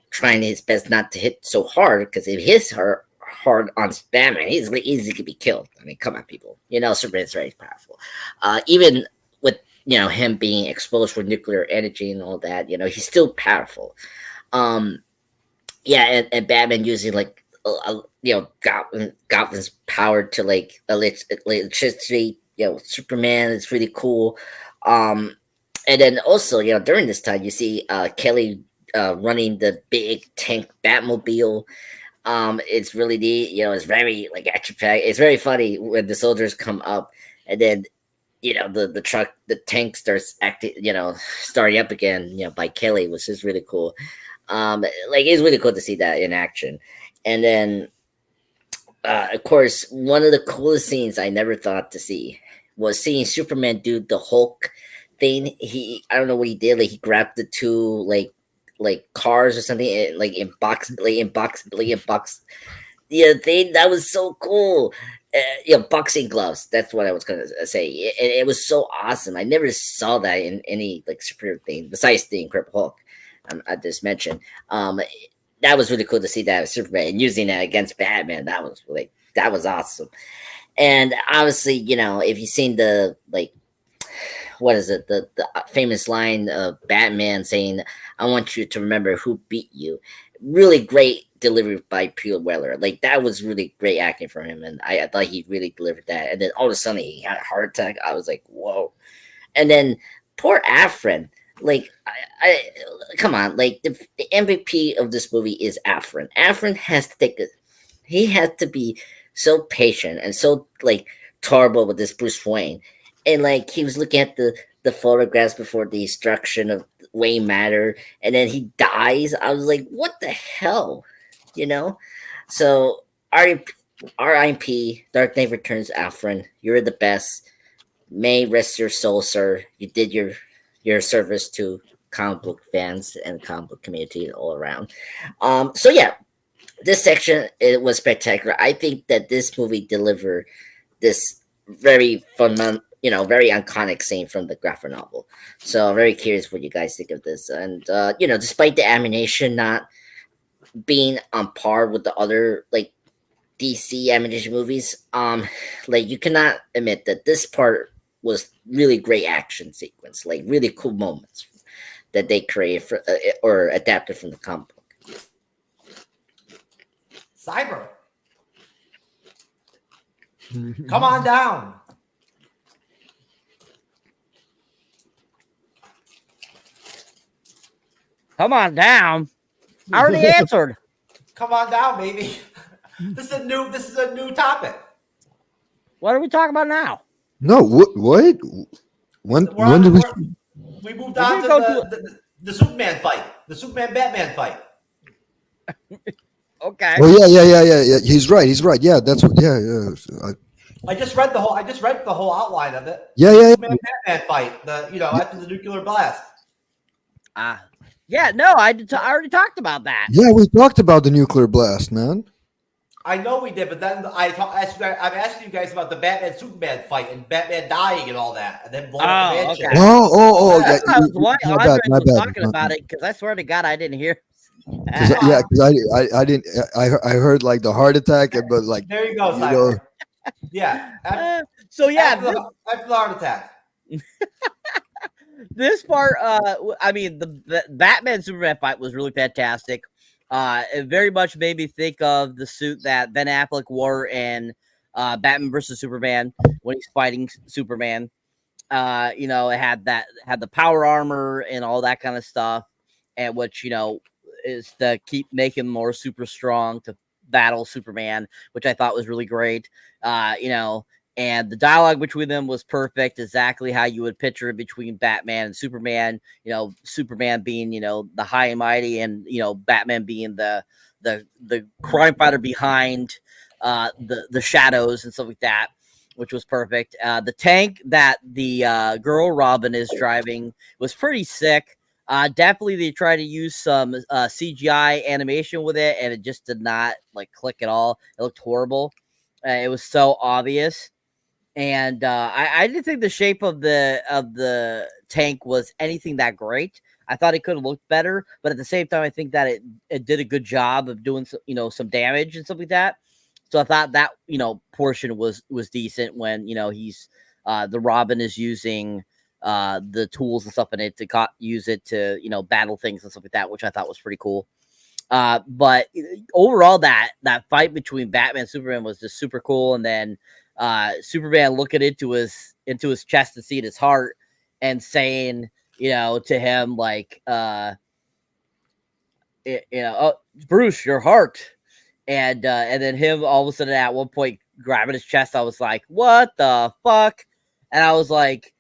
trying his best not to hit so hard, because if he hits hard on Batman, he's easily could be killed. I mean, come on, people. Superman's very powerful. Even with him being exposed for nuclear energy and all that, he's still powerful. And Batman using Gotham's power to electricity. Superman is really cool. And then also, during this time, you see Kelly running the big tank Batmobile. It's really neat. It's very action-packed. It's very funny when the soldiers come up, and then the truck, the tank starts starting up again, by Kelly, which is really cool. It's really cool to see that in action. And then, of course, one of the coolest scenes I never thought to see was seeing Superman do the Hulk thing. I don't know what he did. He grabbed the two cars or something, in box. Yeah, that was so cool. Boxing gloves. That's what I was gonna say. It was so awesome. I never saw that in any superhero thing besides the Incredible Hulk. I just mentioned. That was really cool to see that with Superman and using that against Batman. That was awesome. And obviously, if you've seen the what is it? The famous line of Batman saying, "I want you to remember who beat you." Really great delivery by Peter Weller. That was really great acting from him, and I thought he really delivered that. And then all of a sudden he had a heart attack. I was like, whoa. And then poor Afrin. I come on, the MVP of this movie is Afrin. Afrin has to he has to be so patient and so terrible with this Bruce Wayne. And he was looking at the photographs before the destruction of Wayne Manor, and then he dies. I was like, what the hell? So R.I.P. Dark Knight Returns, Afrin. You're the best. May rest your soul, sir. You did your service to comic book fans and comic book community all around. So yeah, this section, it was spectacular. I think that this movie delivered this very fun, very iconic scene from the graphic novel. So I'm very curious what you guys think of this. And despite the animation not being on par with the other like DC animated movies, like you cannot admit that this part was really great action sequence, like really cool moments that they created for or adapted from the comic book. Cyber, come on down. Come on down. I already answered. Come on down, baby. This is a new topic. What are we talking about now? No, what? When did we moved on to the Superman fight, the Superman Batman fight? Okay. Oh yeah. He's right. Yeah, that's what. Yeah. I just read the whole outline of it. Yeah. Superman Batman fight. After the nuclear blast. Yeah. No, I already talked about that. Yeah, we talked about the nuclear blast, man. I know we did, but then I'm asking you guys about the Batman Superman fight and Batman dying and all that, and then blowing up the mansion. Okay. Oh, That's yeah. why My Andre bad. was talking about it, because I swear to God, I didn't hear. Because I didn't. I heard like the heart attack, but like there you go, Cyber. Yeah. After the heart attack. This part, I mean, the Batman Superman fight was really fantastic. It very much made me think of the suit that Ben Affleck wore in Batman versus Superman when he's fighting Superman. It had the power armor and all that kind of stuff, and which is to keep making him more super strong to battle Superman, which I thought was really great. And the dialogue between them was perfect, exactly how you would picture it between Batman and Superman. Superman being, the high and mighty, and, Batman being the crime fighter behind the shadows and stuff like that, which was perfect. The tank that the girl Robin is driving was pretty sick. Definitely they tried to use some CGI animation with it, and it just did not click at all. It looked horrible. It was so obvious. And I didn't think the shape of the tank was anything that great. I thought it could have looked better, but at the same time, I think that it did a good job of doing some damage and stuff like that. So I thought that portion was decent when he's the Robin is using the tools and stuff in it to use it to battle things and stuff like that, which I thought was pretty cool. But overall, that fight between Batman and Superman was just super cool, and then Superman looking into his chest to see his heart and saying, to him oh, Bruce, your heart. And then him all of a sudden at one point grabbing his chest. I was like, what the fuck? And I was like,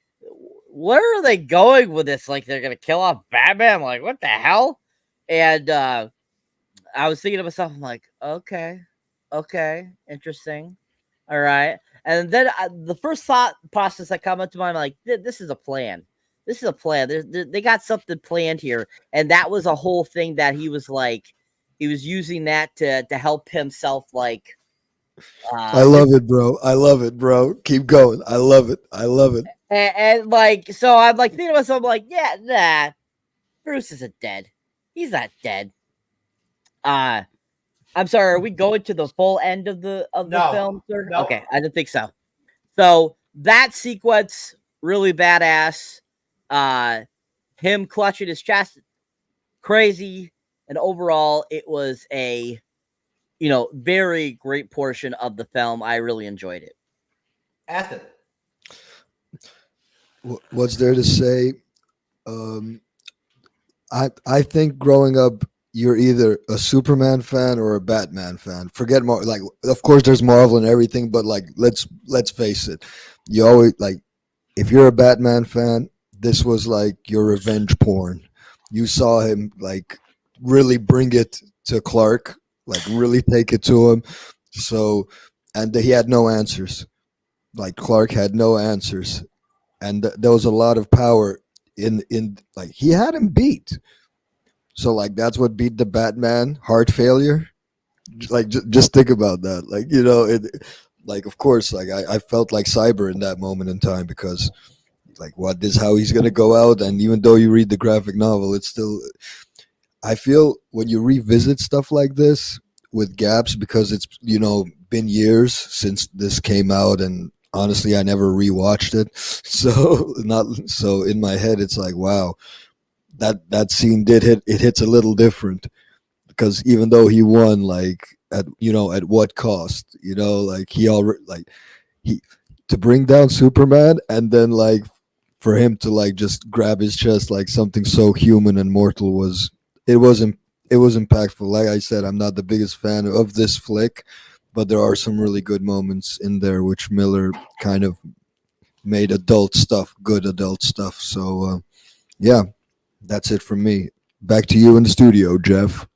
where are they going with this? Like, they're going to kill off Batman? I'm like, what the hell? And I was thinking to myself, I'm like, okay, interesting. All right. And then the first thought process that came up to mind, I'm like, this is a plan. This is a plan. They got something planned here. And that was a whole thing that he was using that to help himself. I love it, bro. Keep going. I love it. And so I'm thinking to myself, yeah, nah, Bruce isn't dead. He's not dead. I'm sorry, are we going to the full end of the film, sir? No. Okay, I didn't think so. So that sequence, really badass. Him clutching his chest, crazy. And overall, it was a, very great portion of the film. I really enjoyed it. Aston. What's there to say? I think growing up, you're either a Superman fan or a Batman fan. Forget more. Of course, there's Marvel and everything, but let's face it. You always if you're a Batman fan, this was your revenge porn. You saw him really bring it to Clark, really take it to him. So, and he had no answers. Clark had no answers, and there was a lot of power in he had him beat. So that's what beat the Batman heart failure. Just think about that. Of course, I felt like Cyber in that moment in time, because what is how he's gonna go out, and even though you read the graphic novel, it's still I feel when you revisit stuff like this with gaps, because it's been years since this came out, and honestly, I never rewatched it. So in my head, it's like, wow, that scene did hit. It hits a little different because even though he won, like at what cost? Like he already he to bring down Superman, and then like for him to like just grab his chest like something so human and mortal it wasn't it was impactful. Like I said, I'm not the biggest fan of this flick, but there are some really good moments in there which Miller kind of made good adult stuff. So yeah, that's it from me. Back to you in the studio, Jeff.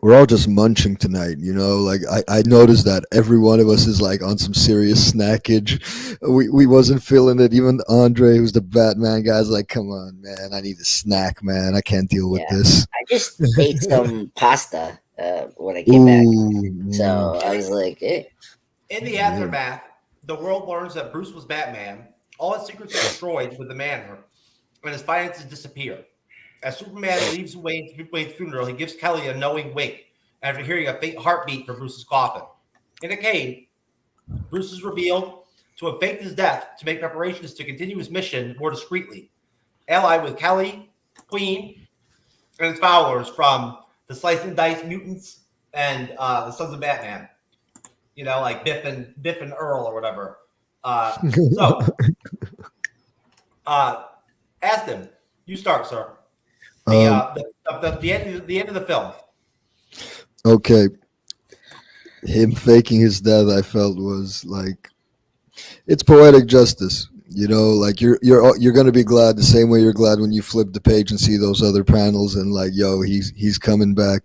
We're all just munching tonight, like I noticed that every one of us is like on some serious snackage. We wasn't feeling it. Even Andre, who's the Batman guy, is like, come on, man, I need a snack, man. I can't deal with this. I just ate some pasta when I came back. Ooh. So I was like, hey. In the aftermath, the world learns that Bruce was Batman. All his secrets are destroyed with the manor, and his finances disappear. As Superman leaves Wayne's funeral, he gives Kelly a knowing wink after hearing a faint heartbeat from Bruce's coffin. In a cave, Bruce is revealed to have faked his death to make preparations to continue his mission more discreetly, allied with Kelly, Queen, and his followers from the Slice and Dice Mutants and the Sons of Batman. Like Biff and Earl or whatever. Aston, you start, sir. The end of the film. Okay. Him faking his death, I felt was like, it's poetic justice. Like you're gonna be glad the same way you're glad when you flip the page and see those other panels and like, yo, he's coming back.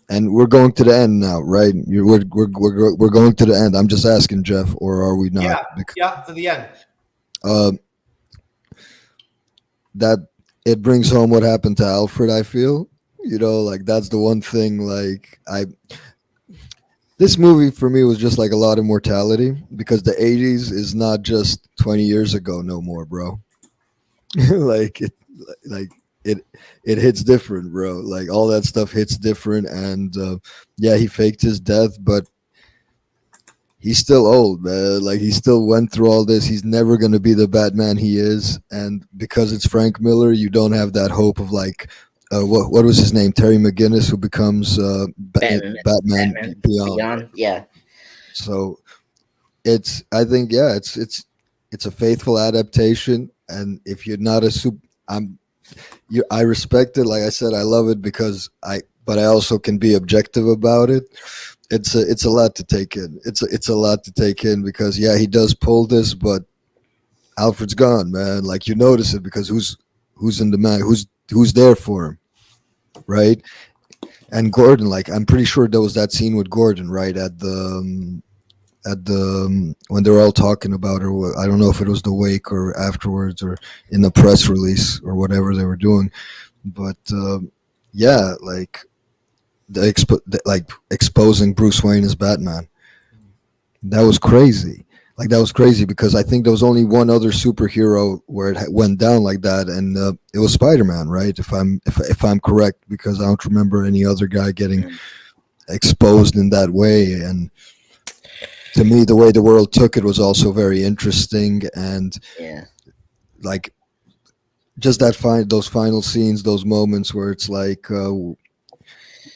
And we're going to the end now, right? We're going to the end. I'm just asking, Jeff, or are we not? Yeah, to the end. That it brings home what happened to Alfred. I feel, like that's the one thing. Like this movie for me was just like a lot of mortality, because the '80s is not just 20 years ago no more, bro. It hits different, bro. Like all that stuff hits different, and yeah, he faked his death, but he's still old, man. Like he still went through all this. He's never gonna be the Batman he is, and because it's Frank Miller, you don't have that hope of like, what was his name, Terry McGinnis, who becomes Batman Beyond. Yeah. So I think it's a faithful adaptation, and if you're not I respect it. Like I said, I love it but I also can be objective about it. It's a lot to take in. It's a lot to take in because yeah, he does pull this, but Alfred's gone, man. Like you notice it because who's in the man, who's there for him, right? And Gordon, like I'm pretty sure there was that scene with Gordon, right, at the when they were all talking about her. I don't know if it was the wake or afterwards or in the press release or whatever they were doing, but yeah, like exposing Bruce Wayne as Batman. That was crazy. Like that was crazy because I think there was only one other superhero where it went down like that, and it was Spider-Man, right? If I'm correct, because I don't remember any other guy getting exposed in that way. And to me, the way the world took it was also very interesting, and like just those final scenes, those moments where it's like,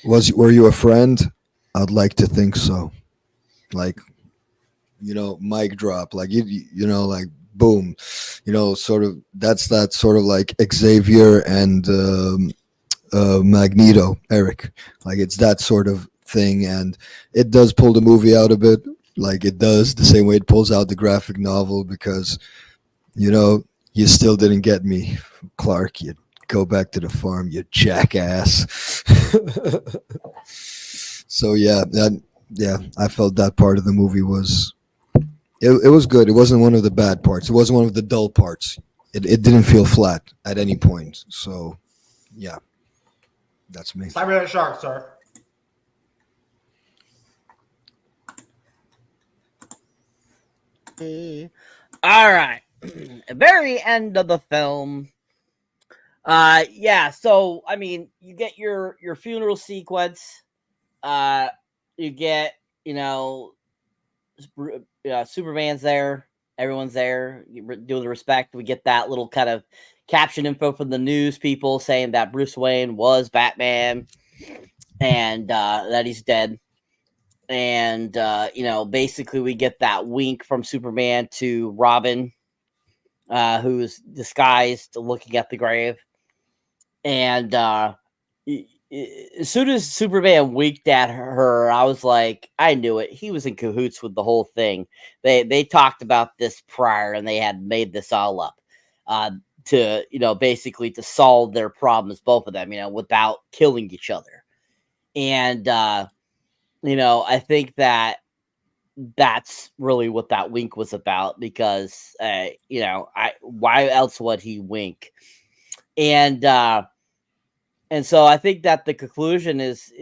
were you a friend? I'd like to think so. Like, mic drop, like like boom, sort of that's that sort of like Xavier and Magneto, Eric, like it's that sort of thing, and it does pull the movie out a bit. Like it does the same way it pulls out the graphic novel because, you still didn't get me, Clark. You go back to the farm, you jackass. So yeah, I felt that part of the movie was, it was good. It wasn't one of the bad parts. It wasn't one of the dull parts. It didn't feel flat at any point. So yeah, that's me. Cyberneticshark, sir. All right. very end of the film. Yeah. So I mean, you get your funeral sequence. You get Superman's there. Everyone's there doing the respect. We get that little kind of caption info from the news people saying that Bruce Wayne was Batman and that he's dead. And basically we get that wink from Superman to Robin, who's disguised looking at the grave. And as soon as Superman winked at her, I was like, I knew it. He was in cahoots with the whole thing. They talked about this prior, and they had made this all up to basically to solve their problems, both of them, without killing each other. And I think that that's really what that wink was about, because why else would he wink? And so I think that the conclusion is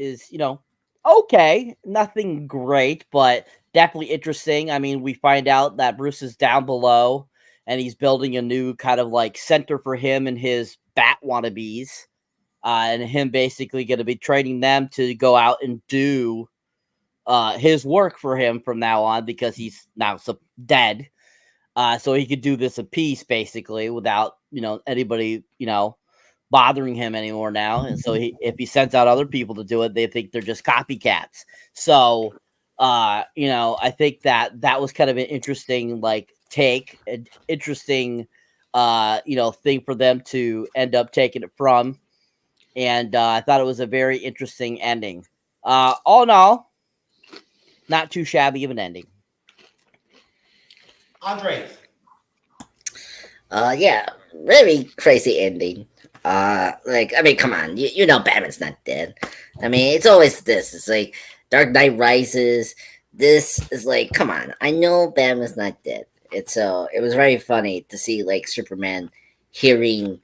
okay, nothing great, but definitely interesting. I mean, we find out that Bruce is down below and he's building a new kind of like center for him and his bat wannabes, and him basically going to be training them to go out and do his work for him from now on, because he's now dead. So he could do this in peace, basically, without anybody bothering him anymore now. And so if he sends out other people to do it, they think they're just copycats. So I think that was kind of an interesting take, an interesting thing for them to end up taking it from. And I thought it was a very interesting ending. All in all, not too shabby of an ending. Andres. Yeah, very crazy ending. I mean, come on, you know Batman's not dead. I mean, it's always this. It's like Dark Knight Rises. This is like, come on, I know Batman's not dead. It was very funny to see like Superman hearing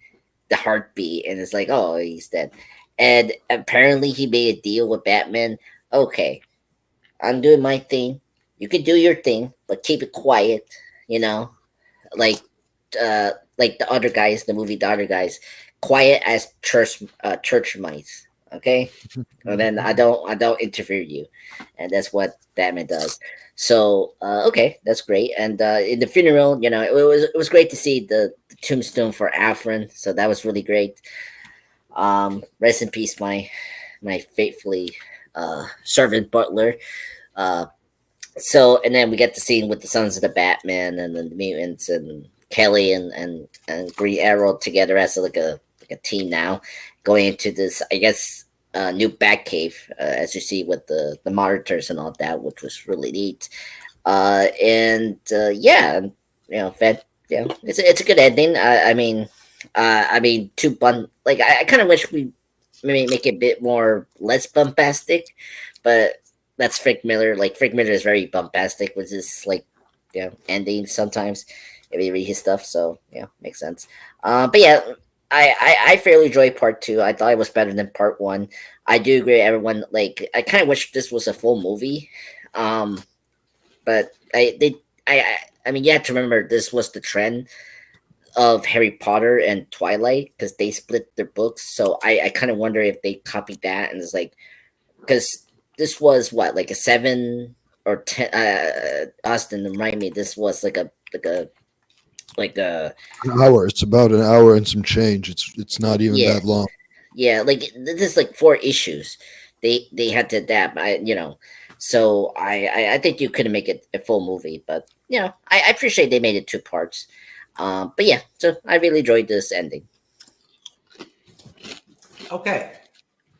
the heartbeat, and it's like, oh, he's dead. And apparently he made a deal with Batman. Okay, I'm doing my thing. You can do your thing, but keep it quiet. Like the other guys, the movie, the other guys. Quiet as church mice, okay? And then I don't interfere you, and that's what Batman does. So okay, that's great. And in the funeral, it was great to see the tombstone for Afrin. So that was really great. Rest in peace, my faithfully servant butler. So and then we get the scene with the Sons of the Batman and then the mutants and Kelly and Green Arrow together as like a team now, going into this, I guess, new Batcave, as you see with the monitors and all that, which was really neat. It's a good ending. I mean, I kind of wish we maybe make it a bit less bombastic, but that's Frank Miller. Like Frank Miller is very bombastic with his ending sometimes. If you read his stuff, so yeah, makes sense. But yeah, I fairly enjoyed part 2. I thought it was better than part 1. I do agree with everyone. Like, I kind of wish this was a full movie. But I mean, you have to remember this was the trend of Harry Potter and Twilight, because they split their books. So I kind of wonder if they copied that, and it's like, because this was what, like a 7 or 10. Austin, remind me, this was like a an hour. It's about an hour and some change. It's not even that long. Yeah, like this is like 4 issues. They had to adapt. So I think you couldn't make it a full movie, but I appreciate they made it 2 parts. But yeah, so I really enjoyed this ending. Okay,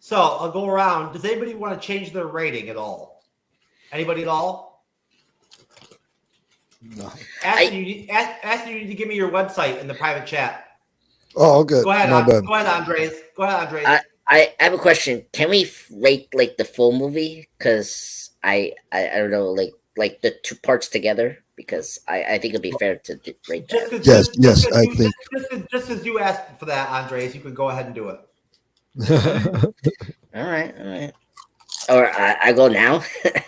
so I'll go around. Does anybody want to change their rating at all? Anybody at all? No. Aston, you need to give me your website in the private chat. Oh, good. Go ahead, My bad. Go ahead, Andres. I have a question. Can we rate like the full movie? Because I don't know, like the 2 parts together. Because I think it'd be fair to rate that. Yes, I think. Just as you asked for that, Andres, you can go ahead and do it. All right. Or I go now,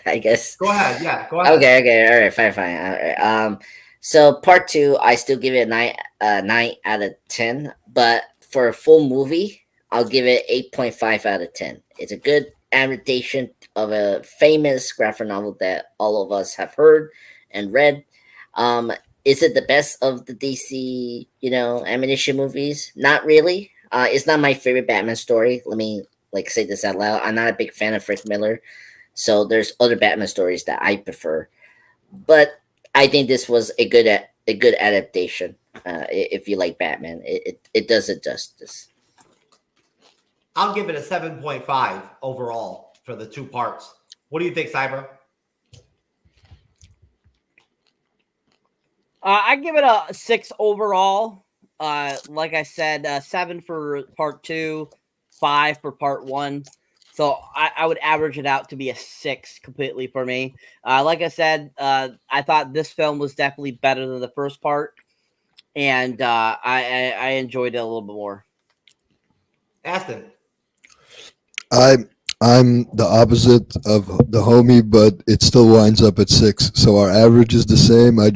I guess. Go ahead. Yeah, go ahead. Okay. All right, fine. All right. So part 2, I still give it a 9 out of 10. But for a full movie, I'll give it 8.5 out of 10. It's a good adaptation of a famous graphic novel that all of us have heard and read. Is it the best of the DC, animation movies? Not really. It's not my favorite Batman story. Let me say this out loud. I'm not a big fan of Frank Miller, so there's other Batman stories that I prefer. But I think this was a good adaptation. If you like Batman, it does it justice. I'll give it a 7.5 overall for the 2 parts. What do you think, Cyber? I give it a 6 overall. Like I said, 7 for part 2, 5 for part 1. So I would average it out to be a 6 completely for me. Like I said, I thought this film was definitely better than the first part, and I enjoyed it a little bit more. Aston. I'm the opposite of the homie, but it still winds up at 6. So our average is the same. I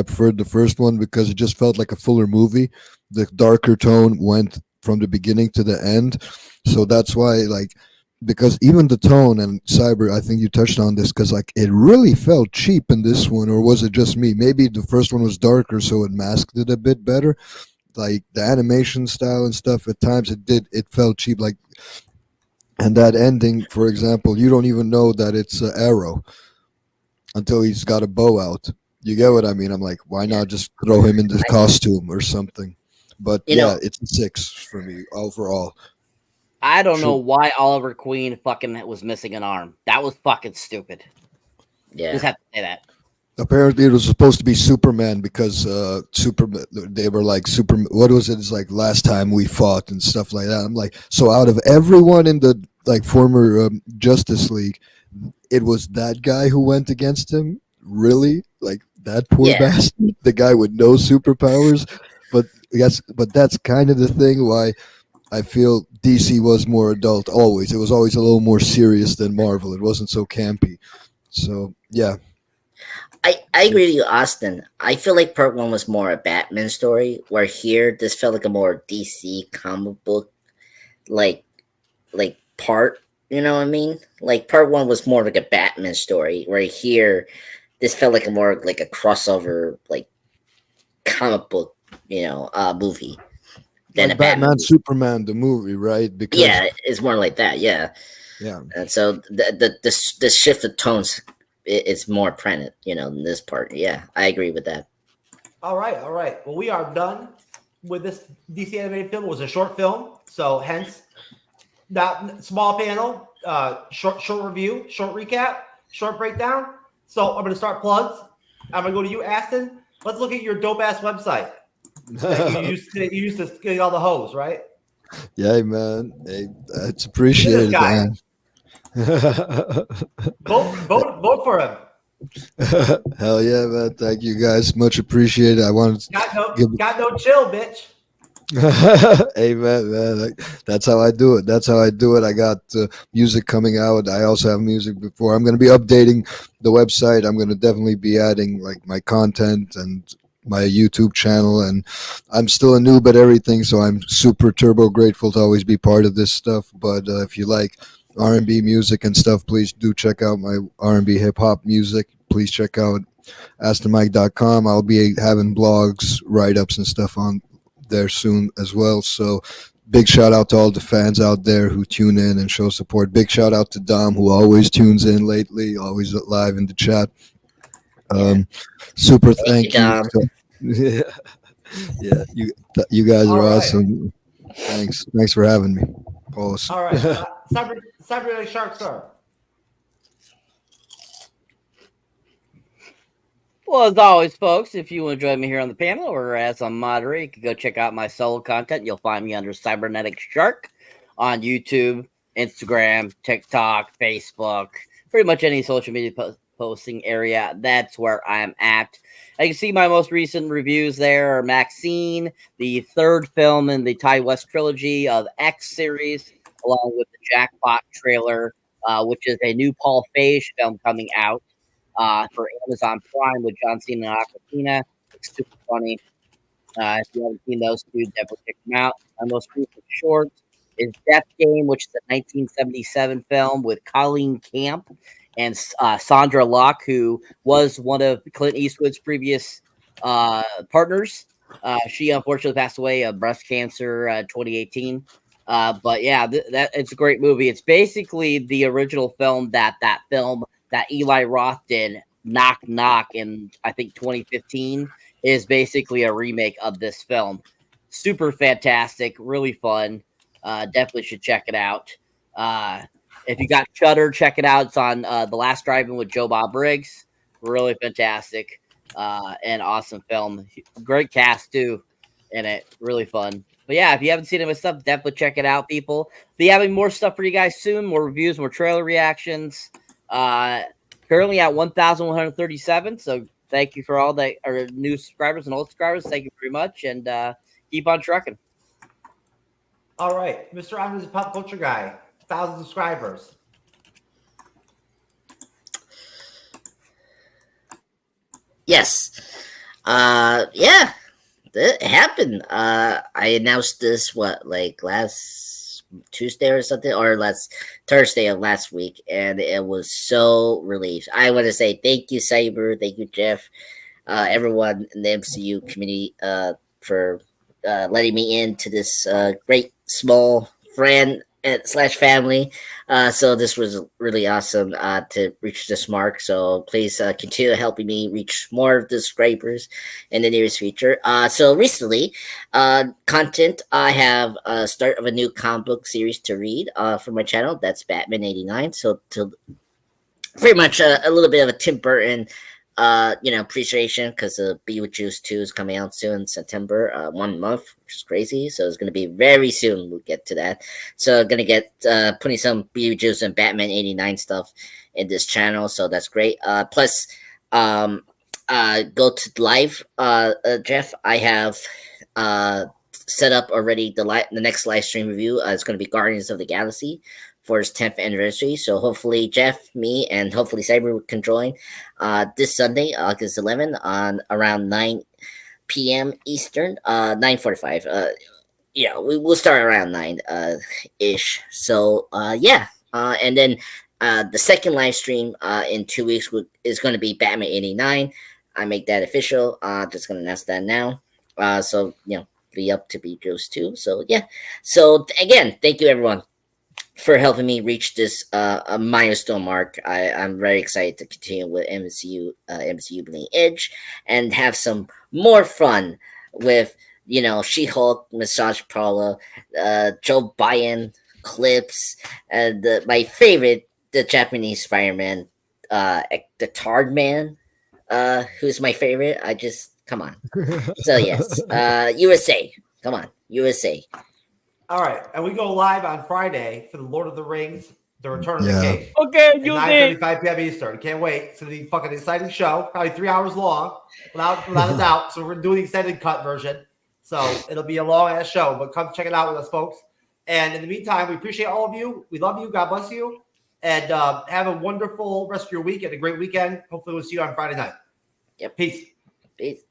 preferred the first one because it just felt like a fuller movie. The darker tone went from the beginning to the end. So that's why, because even the tone, and Cyber, I think you touched on this, because it really felt cheap in this one, or was it just me? Maybe the first one was darker, so it masked it a bit better. Like the animation style and stuff, at times it felt cheap. And that ending, for example, you don't even know that it's Arrow until he's got a bow out. You get what I mean? I'm like, why not just throw him in the costume or something? But it's a 6 for me overall. I don't know why Oliver Queen fucking was missing an arm. That was fucking stupid. Yeah. Just have to say that. Apparently, it was supposed to be Superman because they were like, what was it? It's like last time we fought and stuff like that. I'm like, so out of everyone in the former Justice League, it was that guy who went against him? Really? Like that poor bastard, the guy with no superpowers? But that's kind of the thing why I feel DC was more adult always. It was always a little more serious than Marvel. It wasn't so campy. So, yeah. I agree with you, Austin. I feel like part 1 was more a Batman story, where here this felt like a more DC comic book like part. You know what I mean? Like part 1 was more like a Batman story, where here this felt like a more like a crossover comic book movie than like a Batman Superman the movie, right? Because it's more like that. Yeah. And so the shift of tones is more apparent, in this part. Yeah, I agree with that. All right. Well, we are done with this DC animated film. It was a short film, so hence that small panel, short review, short recap, short breakdown. So I'm going to start plugs. I'm going to go to you, Aston. Let's look at your dope ass website. You used to get all the hoes, right? Yeah, man. Hey, it's appreciated, man. Vote for him. Hell yeah, man. Thank you guys. Much appreciated. I wanted to got no chill, bitch. Hey man, that's how I do it. I got music coming out. I also have music before. I'm going to be updating the website. I'm going to definitely be adding my content and my YouTube channel, and I'm still a noob at everything, so I'm super turbo grateful to always be part of this stuff. But if you like R&B music and stuff, please do check out my R&B hip hop music. Please check out AskTheMike.com. I'll be having blogs, write-ups and stuff on there soon as well. So big shout out to all the fans out there who tune in and show support. Big shout out to Dom, who always tunes in lately, always live in the chat. Super thank you. Yeah, you guys are awesome. Thanks for having me. Pause. All right. Cyberneticshark, sir. Well, as always, folks, if you enjoy me here on the panel or as I'm moderating, you can go check out my solo content. You'll find me under Cyberneticshark on YouTube, Instagram, TikTok, Facebook, pretty much any social media posting area. That's where I'm at. As you can see, my most recent reviews there are Maxine, the third film in the Ty West trilogy of X series, along with the Jackpot trailer, which is a new Paul Feig film coming out. for Amazon Prime with John Cena and Aquafina. It's super funny. If you haven't seen those two, definitely check them out. Our most recent short is Death Game, which is a 1977 film with Colleen Camp and Sandra Locke, who was one of Clint Eastwood's previous partners. She unfortunately passed away of breast cancer 2018. But yeah, that it's a great movie. It's basically the original film that Eli Roth did, Knock Knock, in I think 2015, is basically a remake of this film. Super fantastic, really fun. Definitely should check it out. If you got Shudder, check it out. It's on The Last Drive-In with Joe Bob Briggs. Really fantastic and awesome film. Great cast too in it. Really fun. But yeah, if you haven't seen it with stuff, definitely check it out, people. Be having more stuff for you guys soon. More reviews, more trailer reactions. Currently at 1,137. So thank you for all the our new subscribers and old subscribers. Thank you very much, and keep on trucking. All right, Mr. Ivan is a pop culture guy. 1,000 subscribers. Yes. Yeah. It happened. I announced this last Tuesday or something, or last Thursday of last week, and it was so relieved. I want to say thank you, Cyber, thank you, Jeff, everyone in the MCU community for letting me into this great small friend / family. So this was really awesome to reach this mark. So please continue helping me reach more of the subscribers in the nearest future. So recently, content, I have a start of a new comic book series to read for my channel. That's Batman 89. So to pretty much a little bit of a Tim Burton appreciation, because Beetlejuice 2 is coming out soon in September, 1 month, which is crazy. So it's going to be very soon. We'll get to that. So I'm going to get putting some Beetlejuice and Batman 89 stuff in this channel. So that's great. Plus, go to live, Jeff. I have set up already the next live stream review. It's going to be Guardians of the Galaxy for its 10th anniversary. So hopefully Jeff, me, and hopefully Cyber can join this Sunday, August 11th, on around 9 p.m. Eastern, 9:45. We'll start around 9 ish. So yeah. And then the second live stream in 2 weeks is going to be Batman 89. I make that official. Just going to announce that now. So be up to Beetlejuice too. So yeah. So again, thank you everyone for helping me reach this a milestone mark. I'm very excited to continue with MCU Bleeding Edge and have some more fun with She-Hulk, Massage Parlor, Joe Biden clips, and my favorite, the Japanese Spider-Man, the Tard Man, who's my favorite. Come on. So yes, USA, come on, USA. All right, and we go live on Friday for the Lord of the Rings, The Return of the King. Okay, at 9:35 p.m. Eastern. Can't wait. It's going to be a fucking exciting show. Probably 3 hours long, without a doubt. So we're doing the extended cut version. So it'll be a long-ass show, but come check it out with us, folks. And in the meantime, we appreciate all of you. We love you. God bless you. And have a wonderful rest of your week and a great weekend. Hopefully we'll see you on Friday night. Yep. Peace. Peace.